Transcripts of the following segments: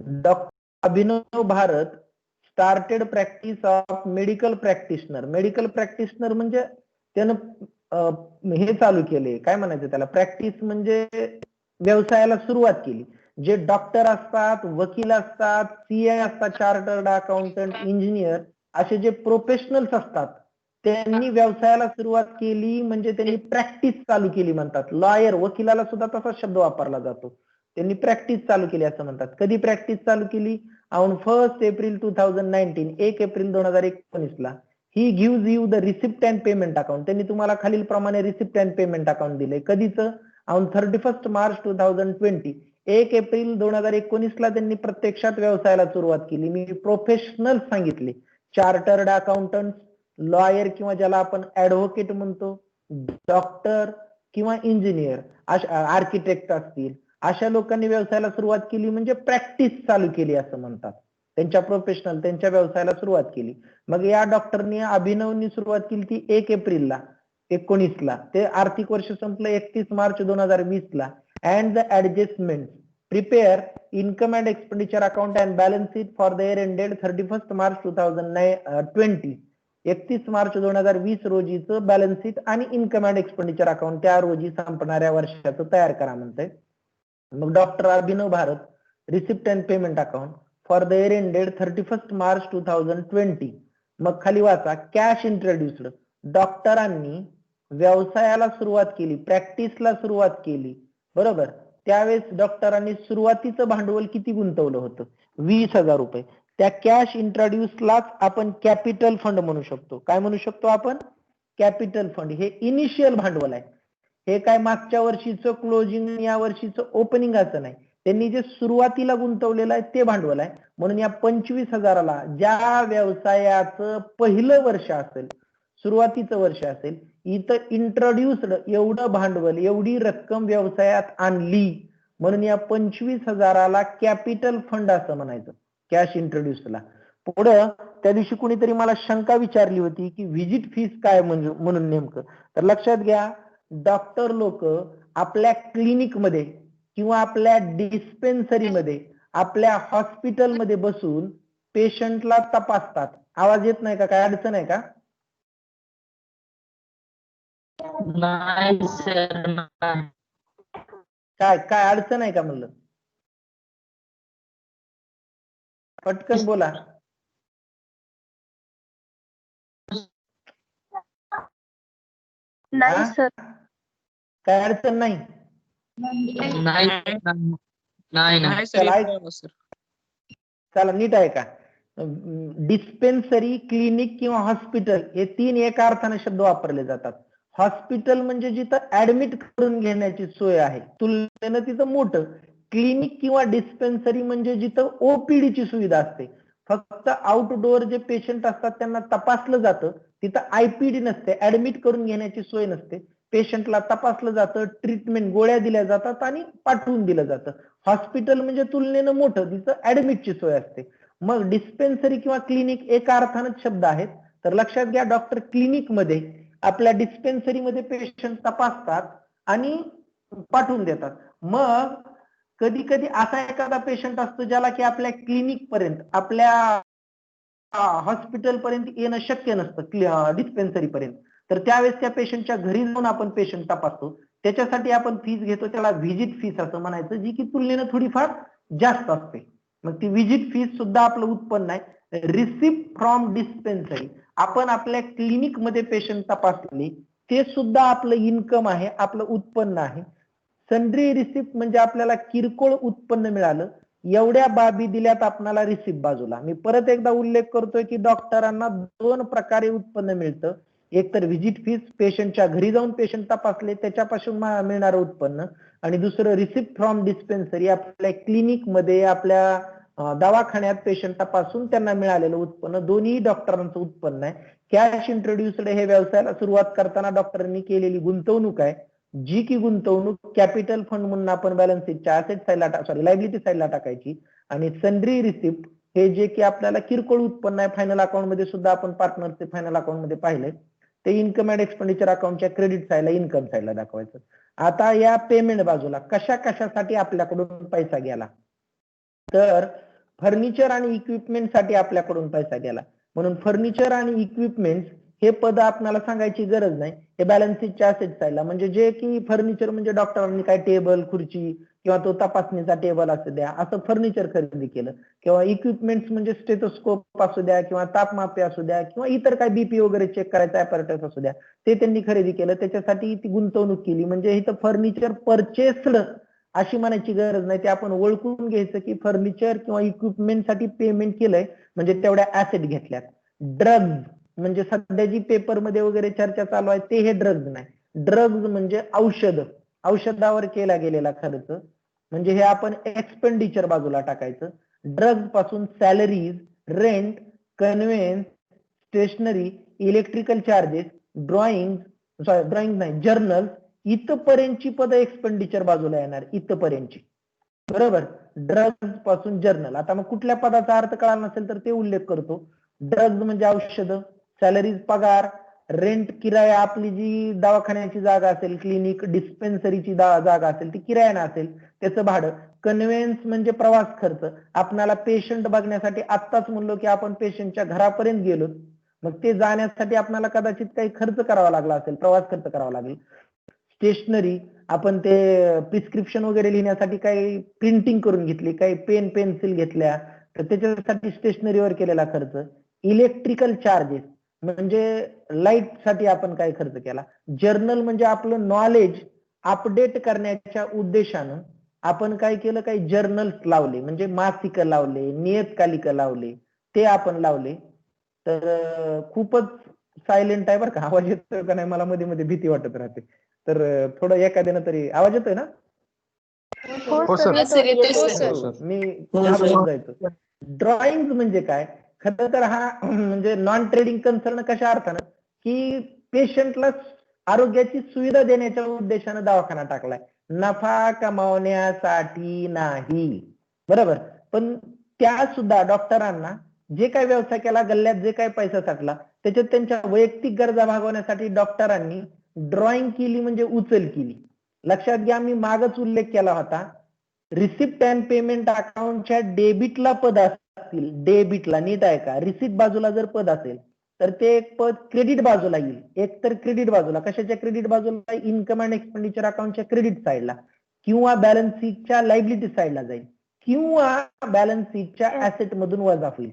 Doctor Abhinav Bharat started practice of medical practitioner. Medical practitioner म्हणजे त्यानं हे चालू केले, काय म्हणायचं त्याला, प्रॅक्टिस म्हणजे व्यवसायाला सुरुवात केली. जे डॉक्टर असतात, वकील असतात, सीए असतात, चार्टर्ड अकाउंटंट, इंजिनियर, असे जे प्रोफेशनल्स असतात त्यांनी व्यवसायाला सुरुवात केली म्हणजे त्यांनी प्रॅक्टिस चालू केली म्हणतात. लॉयर, वकिलाला सुद्धा तसाच शब्द वापरला जातो. त्यांनी प्रॅक्टिस चालू केली असं म्हणतात. कधी प्रॅक्टिस चालू केली? ऑन 1 एप्रिल 2019, 1 एप्रिल 2019 ला. He gives you the receipt and payment account. त्यांनी तुम्हाला खालील प्रमाणे रिसिप्ट अँड पेमेंट अकाउंट दिले. कधीच? ऑन 31 मार्च 2020, 1 एप्रिल 2019 ला त्यांनी प्रत्यक्षात व्यवसायाला सुरुवात केली. मी प्रोफेशनल सांगितले, चार्टर्ड अकाउंटंट, लॉयर किंवा ज्याला आपण ऍडव्होकेट म्हणतो, डॉक्टर किंवा इंजिनियर, आर्किटेक्ट असतील, अशा लोकांनी व्यवसायाला सुरुवात केली म्हणजे प्रॅक्टिस चालू केली असं म्हणतात. त्यांच्या प्रोफेशनल त्यांच्या व्यवसायाला सुरुवात केली. मग या डॉक्टरनी अभिनवनी सुरुवात केली ती 1 एप्रिलला 19 ला. ते आर्थिक वर्ष संपलं 31 मार्च 2020 ला. And the adjustment prepare income and expenditure account and balance sheet for the year ended 31 March 2020. 31 March 2020 रोजीचं बॅलन्स शीट आणि इन्कम अँड एक्सपेंडिचर अकाउंट त्या रोजी संपणाऱ्या वर्षाचं तयार करा म्हणतंय. मग doctor Abhinav Bharat receipt and payment account for the year ended 31 March 2020. मग खाली वाचा, कॅश इंट्रोड्युस्ड. डॉक्टरांनी व्यवसायाला सुरुवात केली, प्रॅक्टिसला सुरुवात केली, बरोबर. त्यावेळेस डॉक्टरांनी सुरुवातीचं भांडवल किती गुंतवलं होतं? 20,000 रुपये. त्या कॅश इंट्रोड्युसलाच आपण कॅपिटल फंड म्हणू शकतो. काय म्हणू शकतो आपण? Capital fund. हे इनिशियल भांडवल आहे. हे काय मागच्या वर्षीचं क्लोजिंग या वर्षीचं ओपनिंग असं नाही. त्यांनी जे सुरुवातीला गुंतवलेलं आहे ते भांडवल आहे. म्हणून या 25,000ला ज्या व्यवसायाचं पहिलं वर्ष असेल, सुरुवातीचं वर्ष असेल, इथं इंट्रोड्युस्ड एवढं भांडवल, एवढी रक्कम व्यवसायात आणली, म्हणून या 25,000ला कॅपिटल फंड असं म्हणायचं, कॅश इंट्रोड्युसला. पुढं त्या दिवशी कुणीतरी मला शंका विचारली होती की व्हिजिट फीस काय म्हणून नेमकं. तर लक्षात घ्या, डॉक्टर लोक आपल्या क्लिनिकमध्ये किंवा आपल्या डिस्पेन्सरीमध्ये, आपल्या हॉस्पिटलमध्ये बसून पेशंटला तपासतात. आवाज येत नाही का? काय अडचण आहे का? नाही सर. काय काय अडचण आहे का म्हणलं? पटकन बोला. नाही सर. काय अडचण नाही? नाही सर. चला नीट आहे का? डिस्पेन्सरी, क्लिनिक किंवा हॉस्पिटल हे 3 एका अर्थाने शब्द वापरले जातात. हॉस्पिटल म्हणजे जिथं ऍडमिट करून घेण्याची सोय आहे, तुलनेनं तिथं मोठं. क्लिनिक किंवा डिस्पेन्सरी म्हणजे जिथं ओपीडीची सुविधा असते. फक्त आउटडोअर जे पेशंट असतात त्यांना तपासलं जातं, तिथं आयपीडी नसते, ऍडमिट करून घेण्याची सोय नसते. पेशंटला तपासलं जातं, ट्रीटमेंट, गोळ्या दिल्या जातात आणि पाठवून दिलं जातं. हॉस्पिटल म्हणजे तुलनेनं मोठं, तिथं ऍडमिटची सोय असते. मग डिस्पेन्सरी किंवा क्लिनिक एका अर्थानेच शब्द आहेत. तर लक्षात घ्या, डॉक्टर क्लिनिक मध्ये आपल्या डिस्पेन्सरी मध्ये पेशंट तपासतात आणि पाठवून देतात. मग कधी कधी असा एखादा पेशंट असतो ज्याला की आपल्या क्लिनिक पर्यंत, आपल्या हॉस्पिटल पर्यंत येणं शक्य नसतं, डिस्पेन्सरी पर्यंत. तर त्यावेळेस त्या पेशंटच्या घरी जाऊन आपण पेशंट तपासतो. त्याच्यासाठी आपण फीस घेतो, त्याला व्हिजिट फीस असं म्हणायचं, जी की तुलनेनं थोडीफार जास्त असते. मग ती व्हिजिट फीस सुद्धा आपलं उत्पन्न आहे. रिसिप्ट फ्रॉम डिस्पेन्सरी, आपण आपल्या क्लिनिक मध्ये पेशंट तपासले, ते सुद्धा आपलं इन्कम आहे, आपलं उत्पन्न आहे. सन्ड्री रिसिप्ट म्हणजे आपल्याला किरकोळ उत्पन्न मिळालं, एवढ्या बाबी दिल्यात आपल्याला रिसिप्ट बाजूला. मी परत एकदा उल्लेख करतोय की डॉक्टरांना 2 प्रकारे उत्पन्न मिळतं. एक तर व्हिजिट फीस, पेशंटच्या घरी जाऊन पेशंट तपासले त्याच्यापासून मिळणारं उत्पन्न, आणि दुसरं रिसिप्ट फ्रॉम डिस्पेन्सरी, आपल्या क्लिनिक मध्ये, आपल्या दवाखान्यात पेशंट तपासून त्यांना मिळालेलं उत्पन्न. दोन्ही डॉक्टरांचं उत्पन्न आहे. कॅश इंट्रोड्युस्ड हे व्यवसायाला सुरुवात करताना डॉक्टरांनी केलेली गुंतवणूक आहे, जी की गुंतवणूक कॅपिटल फंड म्हणून आपण बॅलन्स शीटच्या असेट साईडला, लायबिलिटी साईडला टाकायची. आणि सन्ड्री रिसिप्ट हे जे की आपल्याला किरकोळ उत्पन्न आहे, फायनल अकाउंट मध्ये सुद्धा आपण पार्टनरचे फायनल अकाउंट मध्ये पाहिले, ते इन्कम अँड एक्सपेंडिचर अकाउंटच्या क्रेडिट साईडला, इन्कम साईडला दाखवायचं. आता या पेमेंट बाजूला कशा कशासाठी आपल्याकडून पैसा गेला, तर फर्निचर आणि इक्विपमेंटसाठी आपल्याकडून पैसा गेला, म्हणून फर्निचर आणि इक्विपमेंट हे पद आपल्याला सांगायची गरज नाही, हे बॅलन्स शीटच्या असेट साईडला. म्हणजे जे की फर्निचर म्हणजे डॉक्टरांनी काय टेबल खुर्ची किंवा तो तपासणीचा टेबल असू द्या असं फर्निचर खरेदी केलं, किंवा इक्विपमेंट्स म्हणजे स्टेथोस्कोप असू द्या किंवा तापमापे असू द्या किंवा इतर काय बीपी वगैरे चेक करायचा ॲपॅरेटस असू द्या, ते त्यांनी खरेदी केलं, त्याच्यासाठी ती गुंतवणूक केली. म्हणजे इथं फर्निचर परचेस्ड अशी म्हणायची गरज नाही, ते आपण ओळखून घ्यायचं की फर्निचर किंवा इक्विपमेंटसाठी पेमेंट केलंय म्हणजे तेवढ्या ऍसेट घेतल्यात. ड्रग्ज म्हणजे सध्या जी पेपरमध्ये वगैरे चर्चा चालू आहे ते हे ड्रग्ज नाही. ड्रग्ज म्हणजे औषध, औषधावर केला गेलेला खर्च, म्हणजे हे आपण एक्सपेंडिचर बाजूला टाकायचं. ड्रग्ज पासून salaries, rent, conveyance, stationery, electrical charges, drawing नाही जर्नल, इथपर्यंतची पद एक्सपेंडिचर बाजूला येणार, इथपर्यंतची. बरोबर. ड्रग्ज पासून जर्नल. आता मग कुठल्या पदाचा अर्थ कळाला नसेल तर ते उल्लेख करतो. ड्रग्ज म्हणजे औषध, सॅलरीज पगार, रेंट किराया, आपली जी दवाखान्याची जागा असेल, क्लिनिक डिस्पेन्सरीची जागा असेल ती किरायाने असेल त्याचं भाडं. कन्व्हेन्स म्हणजे प्रवास खर्च, आपल्याला पेशंट बघण्यासाठी आत्ताच म्हणलो की आपण पेशंटच्या घरापर्यंत गेलो, मग ते जाण्यासाठी आपल्याला कदाचित काही खर्च करावा लागला असेल, प्रवास खर्च करावा लागेल. स्टेशनरी, आपण ते प्रिस्क्रिप्शन वगैरे लिहिण्यासाठी काही प्रिंटिंग करून घेतली, काही पेन पेन्सिल घेतल्या तर त्याच्यासाठी स्टेशनरीवर केलेला खर्च. इलेक्ट्रिकल चार्जेस म्हणजे लाईट साठी आपण काय खर्च केला. जर्नल म्हणजे आपलं नॉलेज अपडेट करण्याच्या उद्देशानं आपण काय केलं, काही जर्नल्स लावले, म्हणजे मासिक लावले, नियतकालिक लावले, ते आपण लावले. तर खूपच सायलेंट आहे बरं का, आवाज येतोय का नाही मला मध्ये मध्ये भीती वाटत राहते, तर थोडं एखाद्यानं तरी आवाज येतोय ना? हो सर येतोय सर. मी घाबरून जायचो. ड्रॉइंग म्हणजे काय, खरं तर हा म्हणजे नॉन ट्रेडिंग कन्सर्न कशा अर्थानं की पेशंटला आरोग्याची सुविधा देण्याच्या उद्देशानं दवाखाना टाकलाय, नफा कमावण्यासाठी नाही. बरोबर. पण त्या सुद्धा डॉक्टरांना जे काही व्यवसाय केला, गल्ल्यात जे काही पैसा साठला त्याच्यात त्यांच्या वैयक्तिक गरजा भागवण्यासाठी डॉक्टरांनी ड्रॉइंग केली, म्हणजे उचल केली. लक्षात घ्या, मी मागच उल्लेख केला होता, रिसिप्ट अँड पेमेंट अकाउंटच्या डेबिटला पद असतील, डेबिटला नीट आहे का, रिसिप्ट बाजूला जर पद असेल तर ते एक पद क्रेडिट बाजूला येईल. एक तर क्रेडिट बाजूला, कशाच्या क्रेडिट बाजूला, इन्कम अँड एक्सपेंडिचर अकाउंटच्या क्रेडिट साईडला, किंवा बॅलन्स शीटच्या लायबिलिटी साईडला जाईल, किंवा बॅलन्स शीटच्या ऍसेट मधून वजा होईल.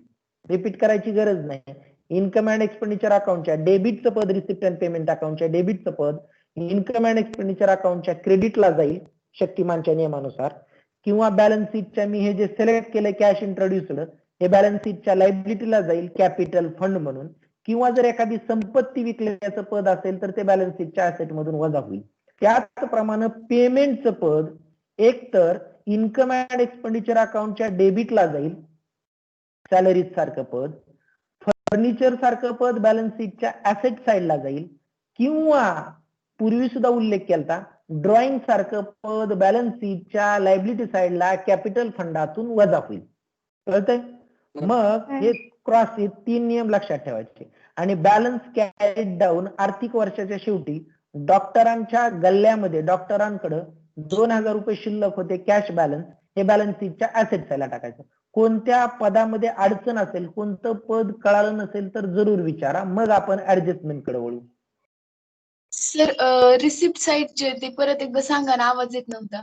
रिपीट करायची गरज नाही. इन्कम अँड एक्सपेंडिचर अकाउंटच्या डेबिटचं पद, रिसिप्ट अँड पेमेंट अकाउंटच्या डेबिटचं पद इन्कम अँड एक्सपेंडिचर अकाउंटच्या क्रेडिटला जाईल शक्तिमानच्या नियमानुसार, किंवा बॅलन्स शीटच्या मी हे जे सिलेक्ट केलं कॅश इंट्रोड्युस्ड, हे बॅलन्स शीटच्या लायबिलिटीला जाईल कॅपिटल फंड म्हणून, किंवा जर एखादी संपत्ती विकल्याचं पद असेल तर ते बॅलन्स शीटच्या ऍसेट मधून वजा होईल. त्याचप्रमाणे पेमेंटचं पद एकतर इन्कम अँड एक्सपेंडिचर अकाउंटच्या डेबिटला जाईल, सॅलरीज सारखं पद, फर्निचर सारखं पद बॅलन्स शीटच्या ऍसेट साईडला जाईल, किंवा पूर्वी सुद्धा उल्लेख केला ड्रॉइंग सारखं पद बॅलन्स शीटच्या लायबिलिटी साईडला कॅपिटल फंडातून वजा होईल. कळतंय? मग हे क्रॉस, हे 3 नियम लक्षात ठेवायचे. आणि बॅलन्स कॅरीड डाऊन आर्थिक वर्षाच्या शेवटी डॉक्टरांच्या गल्ल्यामध्ये डॉक्टरांकडे 2000 रुपये शिल्लक होते कॅश बॅलन्स, हे बॅलन्स शीटच्या ऍसेट साईडला टाकायचं. कोणत्या पदामध्ये अडचण असेल, कोणतं पद कळालं नसेल तर जरूर विचारा, मग आपण ऍडजस्टमेंट कडे वळू. सर रिसिप्ट साईड जे ते परत एकदा सांगा ना, आवाज येत नव्हता.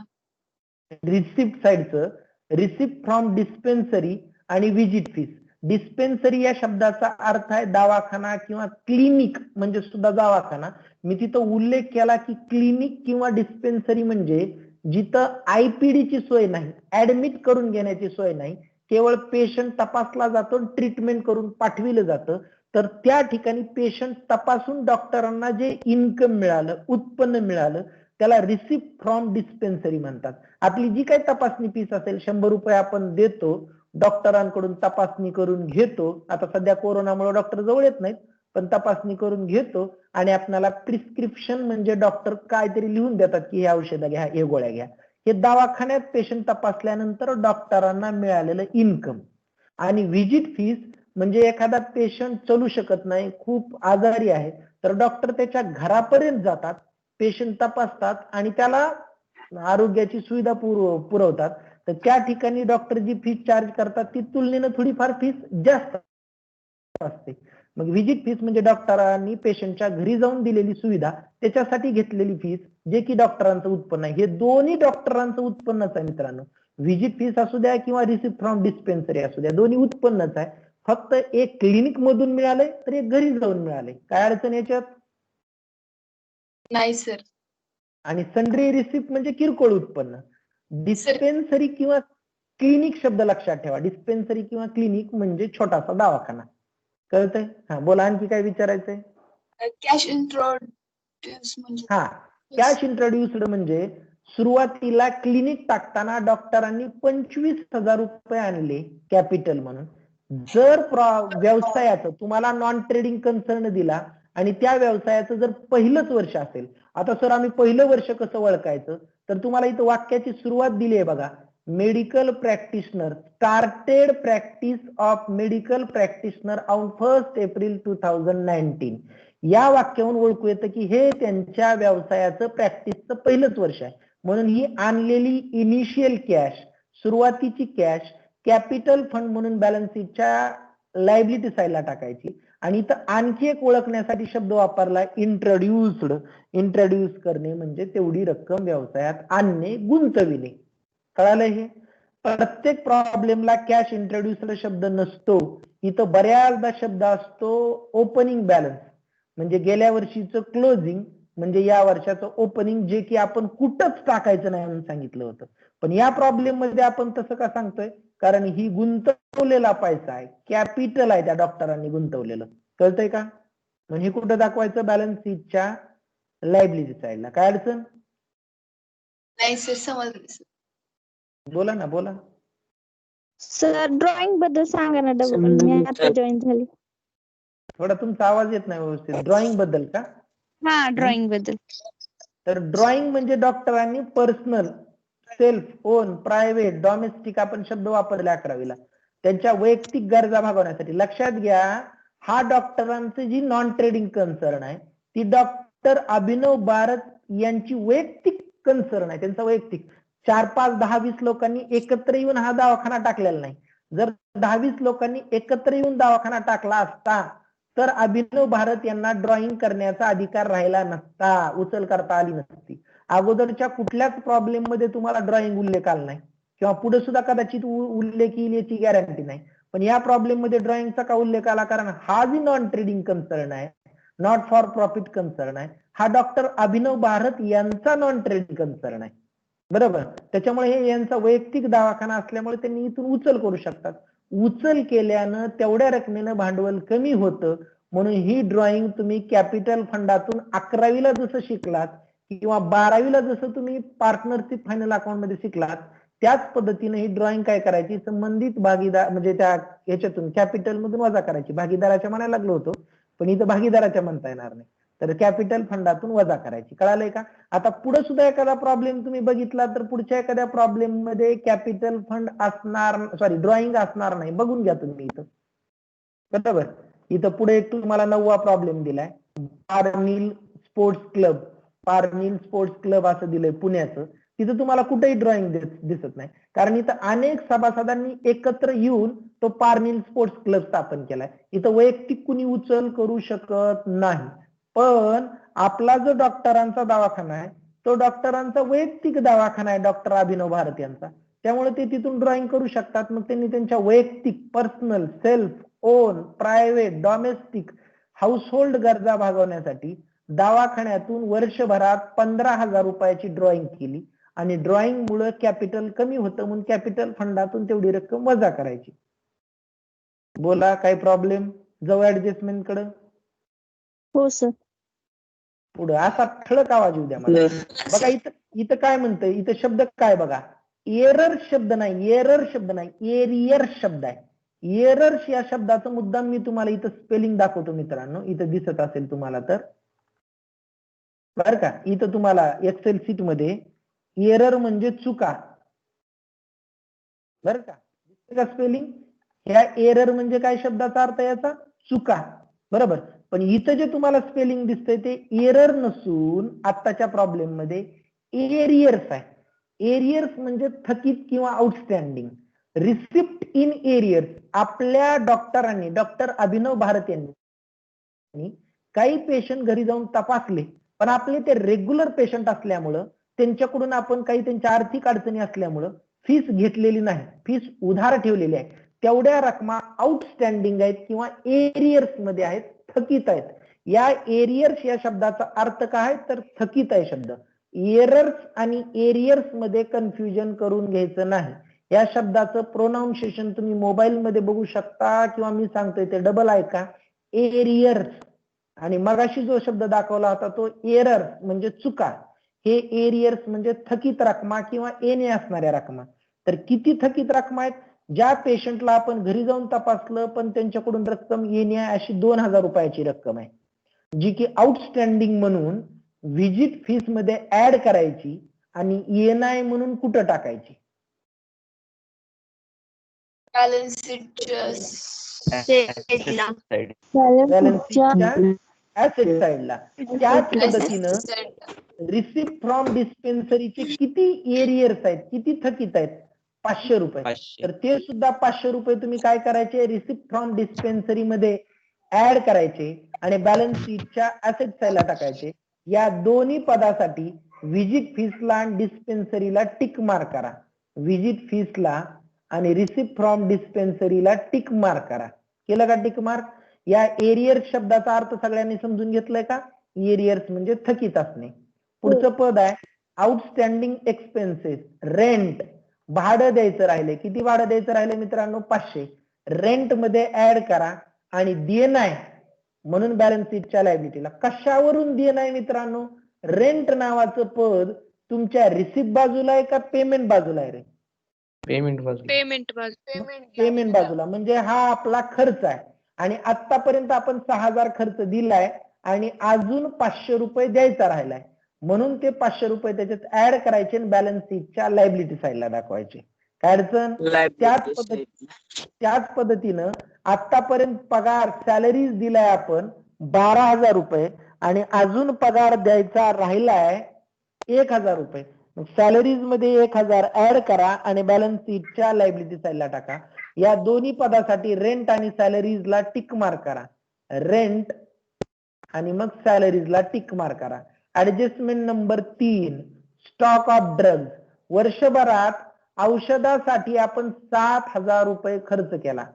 रिसिप्ट साईडचं, रिसिप्ट फ्रॉम डिस्पेन्सरी आणि विजिट फीस. डिस्पेन्सरी या शब्दाचा अर्थ आहे दवाखाना किंवा क्लिनिक म्हणजे सुद्धा दवाखाना. मी तिथं उल्लेख केला की क्लिनिक किंवा डिस्पेन्सरी म्हणजे जिथं आयपीडी ची सोय नाही, ऍडमिट करून घेण्याची सोय नाही, केवळ पेशंट तपासला जातो, ट्रीटमेंट करून पाठविलं जातं, तर त्या ठिकाणी पेशंट तपासून डॉक्टरांना जे इन्कम मिळालं, उत्पन्न मिळालं, त्याला रिसिप्ट फ्रॉम डिस्पेन्सरी म्हणतात. आपली जी काही तपासणी फीस असेल 100 रुपये आपण देतो, डॉक्टरांकडून तपासणी करून घेतो. आता सध्या कोरोनामुळे डॉक्टर जवळ येत नाहीत, पण तपासणी करून घेतो आणि आपल्याला प्रिस्क्रिप्शन म्हणजे डॉक्टर काहीतरी लिहून देतात की हे औषधं घ्या, हे गोळ्या घ्या. हे दवाखान्यात पेशंट तपासल्यानंतर डॉक्टरांना मिळालेलं इन्कम. आणि व्हिजिट फीस म्हणजे एखादा पेशंट चलू शकत नाही, खूप आजारी आहे, तर डॉक्टर त्याच्या घरापर्यंत जातात, पेशंट तपासतात आणि त्याला आरोग्याची सुविधा पुरवतात. तर त्या ठिकाणी डॉक्टर जी फीस चार्ज करतात ती तुलनेनं थोडीफार फीस जास्त असते. मग व्हिजिट फीस म्हणजे डॉक्टरांनी पेशंटच्या घरी जाऊन दिलेली सुविधा त्याच्यासाठी घेतलेली फीस, जे की डॉक्टरांचं उत्पन्न आहे. हे दोन्ही डॉक्टरांचं उत्पन्नच आहे मित्रांनो. व्हिजिट फीस असू द्या किंवा रिसिप्ट फ्रॉम डिस्पेन्सरी असू द्या, दोन्ही उत्पन्नच आहे. फक्त एक क्लिनिक मधून मिळाले तर एक घरी जाऊन मिळाले. काय अडचण याच्यात? नाही सर. आणि सन्ड्री रिसिप्ट म्हणजे किरकोळ उत्पन्न. डिस्पेन्सरी किंवा क्लिनिक शब्द लक्षात ठेवा. डिस्पेन्सरी किंवा क्लिनिक म्हणजे छोटासा दवाखाना. कळतंय? हा बोला, आणखी काय विचारायचंय? कॅश इंट्रोड्यूस म्हणजे हा, कॅश इंट्रोड्युस्ड म्हणजे सुरुवातीला क्लिनिक टाकताना डॉक्टरांनी 25,000 रुपये आणले कॅपिटल म्हणून. जर व्यवसायाचं तुम्हाला नॉन ट्रेडिंग कन्सर्न दिला आणि त्या व्यवसायाचं जर पहिलंच वर्ष असेल, आता सर आम्ही पहिलं वर्ष कसं ओळखायचं, तर तुम्हाला इथं वाक्याची सुरुवात दिली आहे बघा. Medical practitioner started practice of medical practitioner on 1 April 2019. या वाक्यावरून ओळखू येतं की हे त्यांच्या व्यवसायाचं प्रॅक्टिसचं पहिलंच वर्ष आहे. म्हणून ही आणलेली इनिशियल कॅश, सुरुवातीची कॅश कॅपिटल फंड म्हणून बॅलन्स शीटच्या लायबिलिटी साईडला टाकायची. आणि इथं आणखी एक ओळखण्यासाठी शब्द वापरला, इंट्रोड्युस्ड. इंट्रोड्यूस करणे म्हणजे तेवढी रक्कम व्यवसायात आणणे, गुंतविणे. कळालं? हे प्रत्येक प्रॉब्लेमला कॅश इंट्रोड्युस्ड शब्द नसतो. इथं बऱ्याचदा शब्द असतो ओपनिंग बॅलन्स, म्हणजे गेल्या वर्षीचं क्लोजिंग म्हणजे या वर्षाचं ओपनिंग, जे की आपण कुठंच टाकायचं नाही म्हणून सांगितलं होतं. पण या प्रॉब्लेम मध्ये आपण तसं का सांगतोय? कारण ही गुंतवलेला पैसा आहे, कॅपिटल आहे त्या डॉक्टरांनी गुंतवलेलं. कळतंय का? म्हणजे हे कुठं दाखवायचं? बॅलन्स शीटच्या लायबिलिटी साईडला. काय अडचण? नाही सर, समजलं. बोला ना, बोला. सर ड्रॉइंग बद्दल सांगा ना, डबल मी आता जॉईन झाली. थोडा तुमचा आवाज येत नाही व्यवस्थित. ड्रॉइंग बद्दल का? हा, ड्रॉइंग बद्दल. तर ड्रॉइंग म्हणजे डॉक्टरांनी personal, self, on, private, domestic आपण शब्द वापरले 11वीला, त्यांच्या वैयक्तिक गरजा भागवण्यासाठी. लक्षात घ्या, हा डॉक्टरांची जी नॉन ट्रेडिंग कन्सर्न आहे ती डॉक्टर अभिनव भारत यांची वैयक्तिक कन्सर्न आहे, त्यांचा वैयक्तिक. 4, 5, 10, 20 लोकांनी एकत्र येऊन हा दवाखाना टाकलेला नाही. जर 10, 20 लोकांनी एकत्र येऊन दवाखाना टाकला असता तर अभिनव भारत यांना ड्रॉइंग करण्याचा अधिकार राहिला नसता, उचल करता आली नसती. अगोदरच्या कुठल्याच प्रॉब्लेम मध्ये तुम्हाला ड्रॉइंग उल्लेख आला नाही किंवा पुढे सुद्धा कदाचित उल्लेख येईल याची गॅरंटी नाही. पण या प्रॉब्लेम मध्ये ड्रॉइंगचा का उल्लेख आला? कारण हा जी नॉन ट्रेडिंग कन्सर्न आहे, नॉट फॉर प्रॉफिट कन्सर्न आहे, हा डॉक्टर अभिनव भारत यांचा नॉन ट्रेडिंग कन्सर्न आहे. बरोबर? त्याच्यामुळे हे यांचा वैयक्तिक दवाखाना असल्यामुळे त्यांनी इथून उचल करू शकतात. उचल केल्यानं तेवढ्या रकमेनं भांडवल कमी होतं. म्हणून ही ड्रॉइंग तुम्ही कॅपिटल फंडातून 11वीला जसं शिकलात किंवा 12वीला जसं तुम्ही पार्टनरशिप फायनल अकाउंट मध्ये शिकलात, त्याच पद्धतीने ही ड्रॉइंग काय करायची? संबंधित भागीदार म्हणजे त्या याच्यातून कॅपिटल मधून वजा करायची. भागीदाराच्या म्हणायला लागलो होतो, पण इथं भागीदाराच्या म्हणता येणार नाही, तर कॅपिटल फंडातून वजा करायची. कळालंय का? आता पुढे सुद्धा एखादा प्रॉब्लेम तुम्ही बघितला तर पुढच्या एखाद्या प्रॉब्लेम मध्ये कॅपिटल फंड असणार, सॉरी ड्रॉइंग असणार नाही. बघून घ्या तुम्ही इथं. बरोबर? इथं पुढे एक तुम्हाला 9वा प्रॉब्लेम दिलाय, पारनील स्पोर्ट्स क्लब. पारनील स्पोर्ट्स क्लब असं दिलंय पुण्याचं. तिथं तुम्हाला कुठेही ड्रॉइंग दिसत नाही, कारण इथं अनेक सभासदांनी एकत्र येऊन तो पारनील स्पोर्ट्स क्लब स्थापन केलाय. इथं वैयक्तिक कुणी उचल करू शकत नाही. पण आपला जो डॉक्टरांचा दवाखाना आहे तो डॉक्टरांचा वैयक्तिक दवाखाना आहे, डॉक्टर अभिनव भारत यांचा. त्यामुळे ते तिथून ड्रॉइंग करू शकतात. मग त्यांनी त्यांच्या वैयक्तिक, personal, self, on, private, domestic, household गरजा भागवण्यासाठी दवाखान्यातून वर्षभरात 15,000 रुपयाची ड्रॉइंग केली आणि ड्रॉइंग मुळे कॅपिटल कमी होतं म्हणून कॅपिटल फंडातून तेवढी रक्कम वजा करायची. बोला, काय प्रॉब्लेम? जाऊ ऍडजस्टमेंट कडे. हो सर. पुढे असा ठळक आवाज येऊ द्या मला. बघा इथं काय म्हणतंय, इथं शब्द काय बघा, एरर शब्द नाही, एरर शब्द नाही, एरियर शब्द आहे. एरर्स या शब्दाचं मुद्दाम मी तुम्हाला इथं स्पेलिंग दाखवतो मित्रांनो, इथं दिसत असेल तुम्हाला तर. बर का? इथं तुम्हाला एक्सेल शीट मध्ये एरर म्हणजे चुका. बर का? दिसते का स्पेलिंग? ह्या एरर म्हणजे काय शब्दाचा अर्थ याचा? चुका. बरोबर? पण इथं जे तुम्हाला स्पेलिंग दिसतंय ते एरर नसून आत्ताच्या प्रॉब्लेम मध्ये एरियर्स आहे. एरियर्स म्हणजे थकीत किंवा आउटस्टँडिंग. रिसिप्ट इन एरियर्स आपल्या डॉक्टरांनी, डॉक्टर अभिनव भारत यांनी काही पेशंट घरी जाऊन तपासले, पण आपले ते रेग्युलर पेशंट असल्यामुळं त्यांच्याकडून आपण काही त्यांच्या आर्थिक अडचणी असल्यामुळं फीस घेतलेली नाही, फीस उधार ठेवलेली आहे. तेवढ्या रकमा आउटस्टँडिंग आहेत किंवा एरियर्स मध्ये आहेत, थकीत आहेत. या एरियर्स या शब्दाचा अर्थ काय तर थकीत आहे शब्द. एरर्स आणि एरियर्स मध्ये कन्फ्युजन करून घ्यायचं नाही. या शब्दाचं प्रोनाउन्सिएशन तुम्ही मोबाईल मध्ये बघू शकता किंवा मी सांगतोय ते डबल आहे का, एरियर्स. आणि मगाशी जो शब्द दाखवला होता तो एरर म्हणजे चुका, हे एरियर्स म्हणजे थकीत रकमा किंवा येणे असणाऱ्या रकमा. तर किती थकीत रकमा आहेत? ज्या पेशंटला आपण घरी जाऊन तपासलं पण त्यांच्याकडून रक्कम येणे अशी 2000 रुपयाची रक्कम आहे, जी की आउटस्टँडिंग म्हणून व्हिजिट फीस मध्ये ऍड करायची आणि ENI म्हणून कुठं टाकायची? बॅलन्स शीटच्या बॅलन्स शीटच्या ऍसेट साइडला. त्याच पद्धतीनं रिसिप्ट फ्रॉम डिस्पेन्सरीचे किती एरियर्स आहेत, किती थकीत आहेत? 500 रुपये. तर ते सुद्धा 500 रुपये तुम्ही काय करायचे, रिसिप्ट फ्रॉम डिस्पेन्सरी मध्ये ऍड करायचे आणि बॅलन्स शीटच्या ऍसेट साइडला टाकायचे. या दोन्ही पदासाठी व्हिजिट फीसला आणि डिस्पेन्सरीला टिक मार्क करा. व्हिजिट फीसला आणि रिसिप्ट फ्रॉम डिस्पेन्सरीला टिक मार्क करा. केलं का टिक मार्क? या एरियर्स शब्दाचा अर्थ सगळ्यांनी समजून घेतलाय का? एरियर्स म्हणजे थकीत असणे. पुढचं पद आहे आउटस्टँडिंग एक्सपेन्सेस. रेंट, भाडं द्यायचं राहिले. किती भाडं द्यायचं राहिले मित्रांनो? 500. रेंट मध्ये ऍड करा आणि DNI म्हणून बॅलन्स शीटच्या लायबिलिटीला. कशावरून DNI मित्रांनो? रेंट नावाचं पद तुमच्या रिसिप्ट बाजूला आहे का पेमेंट बाजूला आहे रे? पेमेंट बाजू. पेमेंट बाजूला. म्हणजे हा आपला खर्च आहे आणि आतापर्यंत आपण 6000 खर्च दिलाय आणि अजून 500 रुपये द्यायचा राहिलाय, म्हणून ते 500 रुपये त्याच्यात ऍड करायचे आणि बॅलन्स शीटच्या लायबिलिटी साइडला दाखवायचे. काय अडचण? त्याच पद्धतीनं आतापर्यंत पगार सॅलरीज दिलाय आपण 12000 रुपये आणि अजून पगार द्यायचा राहिलाय 1000 रुपये. सॅलरीज मध्ये 1000 ऍड करा आणि बॅलन्स शीटच्या लायबिलिटी साइडला टाका. या दोन्ही पदासाठी रेंट आणि सॅलरीजला टिक मार्क करा. रेंट आणि मग सॅलरीजला टिक मार्क करा. Adjustment number 3, stock of drugs. वर्षभरात औषधासाठी आपण 7000 रुपये खर्च केला,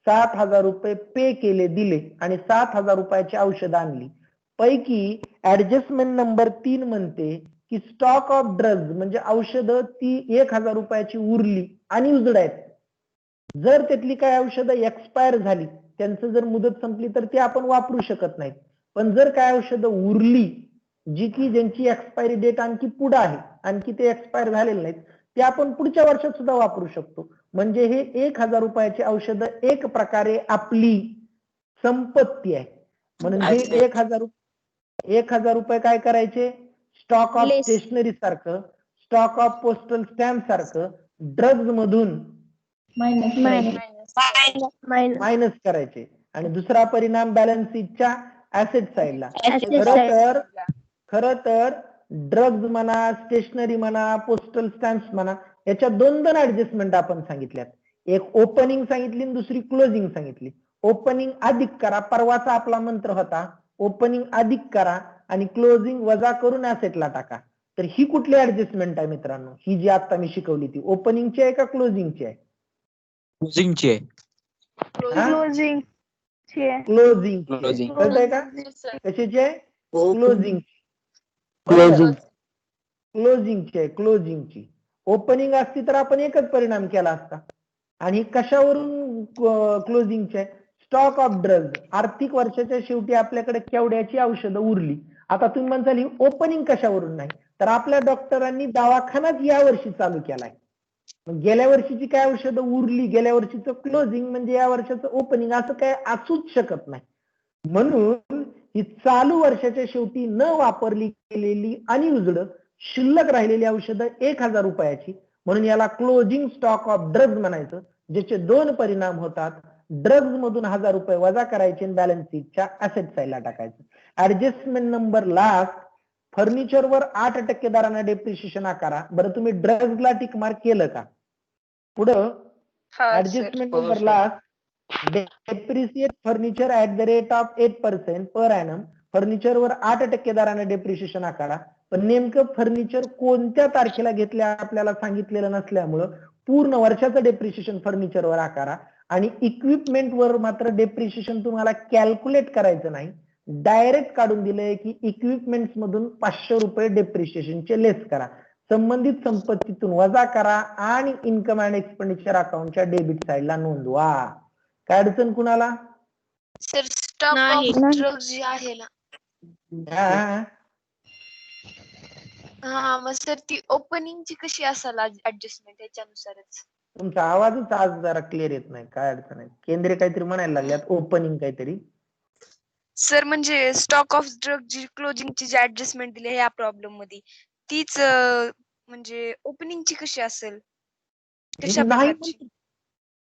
7000 रुपये पे केले, दिले आणि 7000 रुपयाची औषधं आणली. पैकी ऍडजस्टमेंट नंबर 3 म्हणते की स्टॉक ऑफ ड्रग्ज म्हणजे औषधं ती 1000 रुपयाची उरली आणि उजड आहेत. जर त्यातली काही औषधं एक्सपायर झाली, त्यांचं जर मुदत संपली तर ती आपण वापरू शकत नाहीत. पण जर काय औषधं उरली जी की ज्यांची एक्सपायरी डेट आणखी पुढे आहे, आणखी ते एक्सपायर झालेले नाहीत, ते आपण पुढच्या वर्षात सुद्धा वापरू शकतो. म्हणजे हे 1000 रुपयाची औषधं एक प्रकारे आपली संपत्ती आहे. म्हणून हे 1000 रुपये काय करायचे? स्टॉक ऑफ स्टेशनरी सारखं, स्टॉक ऑफ पोस्टल स्टॅम्प सारखं ड्रग्ज मधून मायनस करायचे. आणि दुसरा परिणाम बॅलन्स शीटच्या ऍसेट साइडला. खर तर ड्रग्ज म्हणा, स्टेशनरी म्हणा, पोस्टल स्टॅम्प्स म्हणा, याच्या दोन ऍडजस्टमेंट आपण सांगितल्यात. एक ओपनिंग सांगितली आणि दुसरी क्लोजिंग सांगितली. ओपनिंग अधिक करा, परवाचा आपला मंत्र होता, ओपनिंग अधिक करा आणि क्लोजिंग वजा करून ऍसेटला टाका. तर ही कुठली ऍडजस्टमेंट आहे मित्रांनो? ही जी आता मी शिकवली ती ओपनिंगची आहे का क्लोजिंगची आहे? क्लोजिंगची आहे. क्लोजिंग कळतंय का? कशाची आहे? क्लोजिंग. क्लोजिंगची आहे, क्लोजिंगची. ओपनिंग असती तर आपण एकच परिणाम केला असता. आणि कशावरून क्लोजिंगची आहे? Stock of drugs. आर्थिक वर्षाच्या शेवटी आपल्याकडे केवढ्याची औषधं उरली. आता तुम्ही म्हणताल ही ओपनिंग कशावरून नाही, तर आपल्या डॉक्टरांनी दवाखानाच या वर्षी चालू केलाय. गेल्या वर्षीची काय औषधं उरली, गेल्या वर्षीचं क्लोजिंग म्हणजे या वर्षाचं ओपनिंग, असं काय असूच शकत नाही. म्हणून ही चालू वर्षाच्या शेवटी न वापरली गेलेली आणि उजड शिल्लक राहिलेली औषधं 1000 रुपयाची, म्हणून याला क्लोजिंग स्टॉक ऑफ ड्रग्ज म्हणायचं. ज्याचे दोन परिणाम होतात. ड्रग्ज मधून 1000 रुपये वजा करायचे आणि बॅलन्स शीटच्या ऍसेट साइडला टाकायचं. ऍडजस्टमेंट नंबर लास्ट फर्निचरवर 8% दराने डेप्रिशिएशन आकारा. बरं तुम्ही ड्रग्जला टिक मार्क केलं का? पुढं adjustment number last depreciate furniture at the rate of 8% per annum. फर्निचरवर 8% दराने डेप्रिशिएशन आकारा. पण नेमकं फर्निचर कोणत्या तारखेला घेतले आपल्याला सांगितलेलं नसल्यामुळं पूर्ण वर्षाचं डेप्रिशिएशन फर्निचरवर आकारा. आणि इक्विपमेंट वर मात्र डेप्रिशिएशन तुम्हाला कॅल्क्युलेट करायचं नाही, डायरेक्ट काढून दिलंय की इक्विपमेंट्स मधून 500 रुपये डेप्रिशिएशनचे लेस करा, संबंधित संपत्तीतून वजा करा आणि इन्कम अँड एक्सपेंडिचर अकाउंटच्या डेबिट साईडला नोंदवा. काय अडचण कुणाला? सर स्टॉक नाही. ऑफ ड्रग्ज जे आहे ना, हा, हा मग सर ती ओपनिंगची कशी असाल ऍडजस्टमेंट त्याच्यानुसारच. तुमचा आवाजच आज जरा क्लिअर येत नाही. काय अडचण आहे? केंद्रे काहीतरी म्हणायला लागल्यात, ओपनिंग काहीतरी. सर म्हणजे स्टॉक ऑफ ड्रग जी क्लोजिंगची जी ऍडजस्टमेंट दिली या प्रॉब्लेम मध्ये तीच म्हणजे ओपनिंगची कशी असेल, कशा नाही, प्रकारची?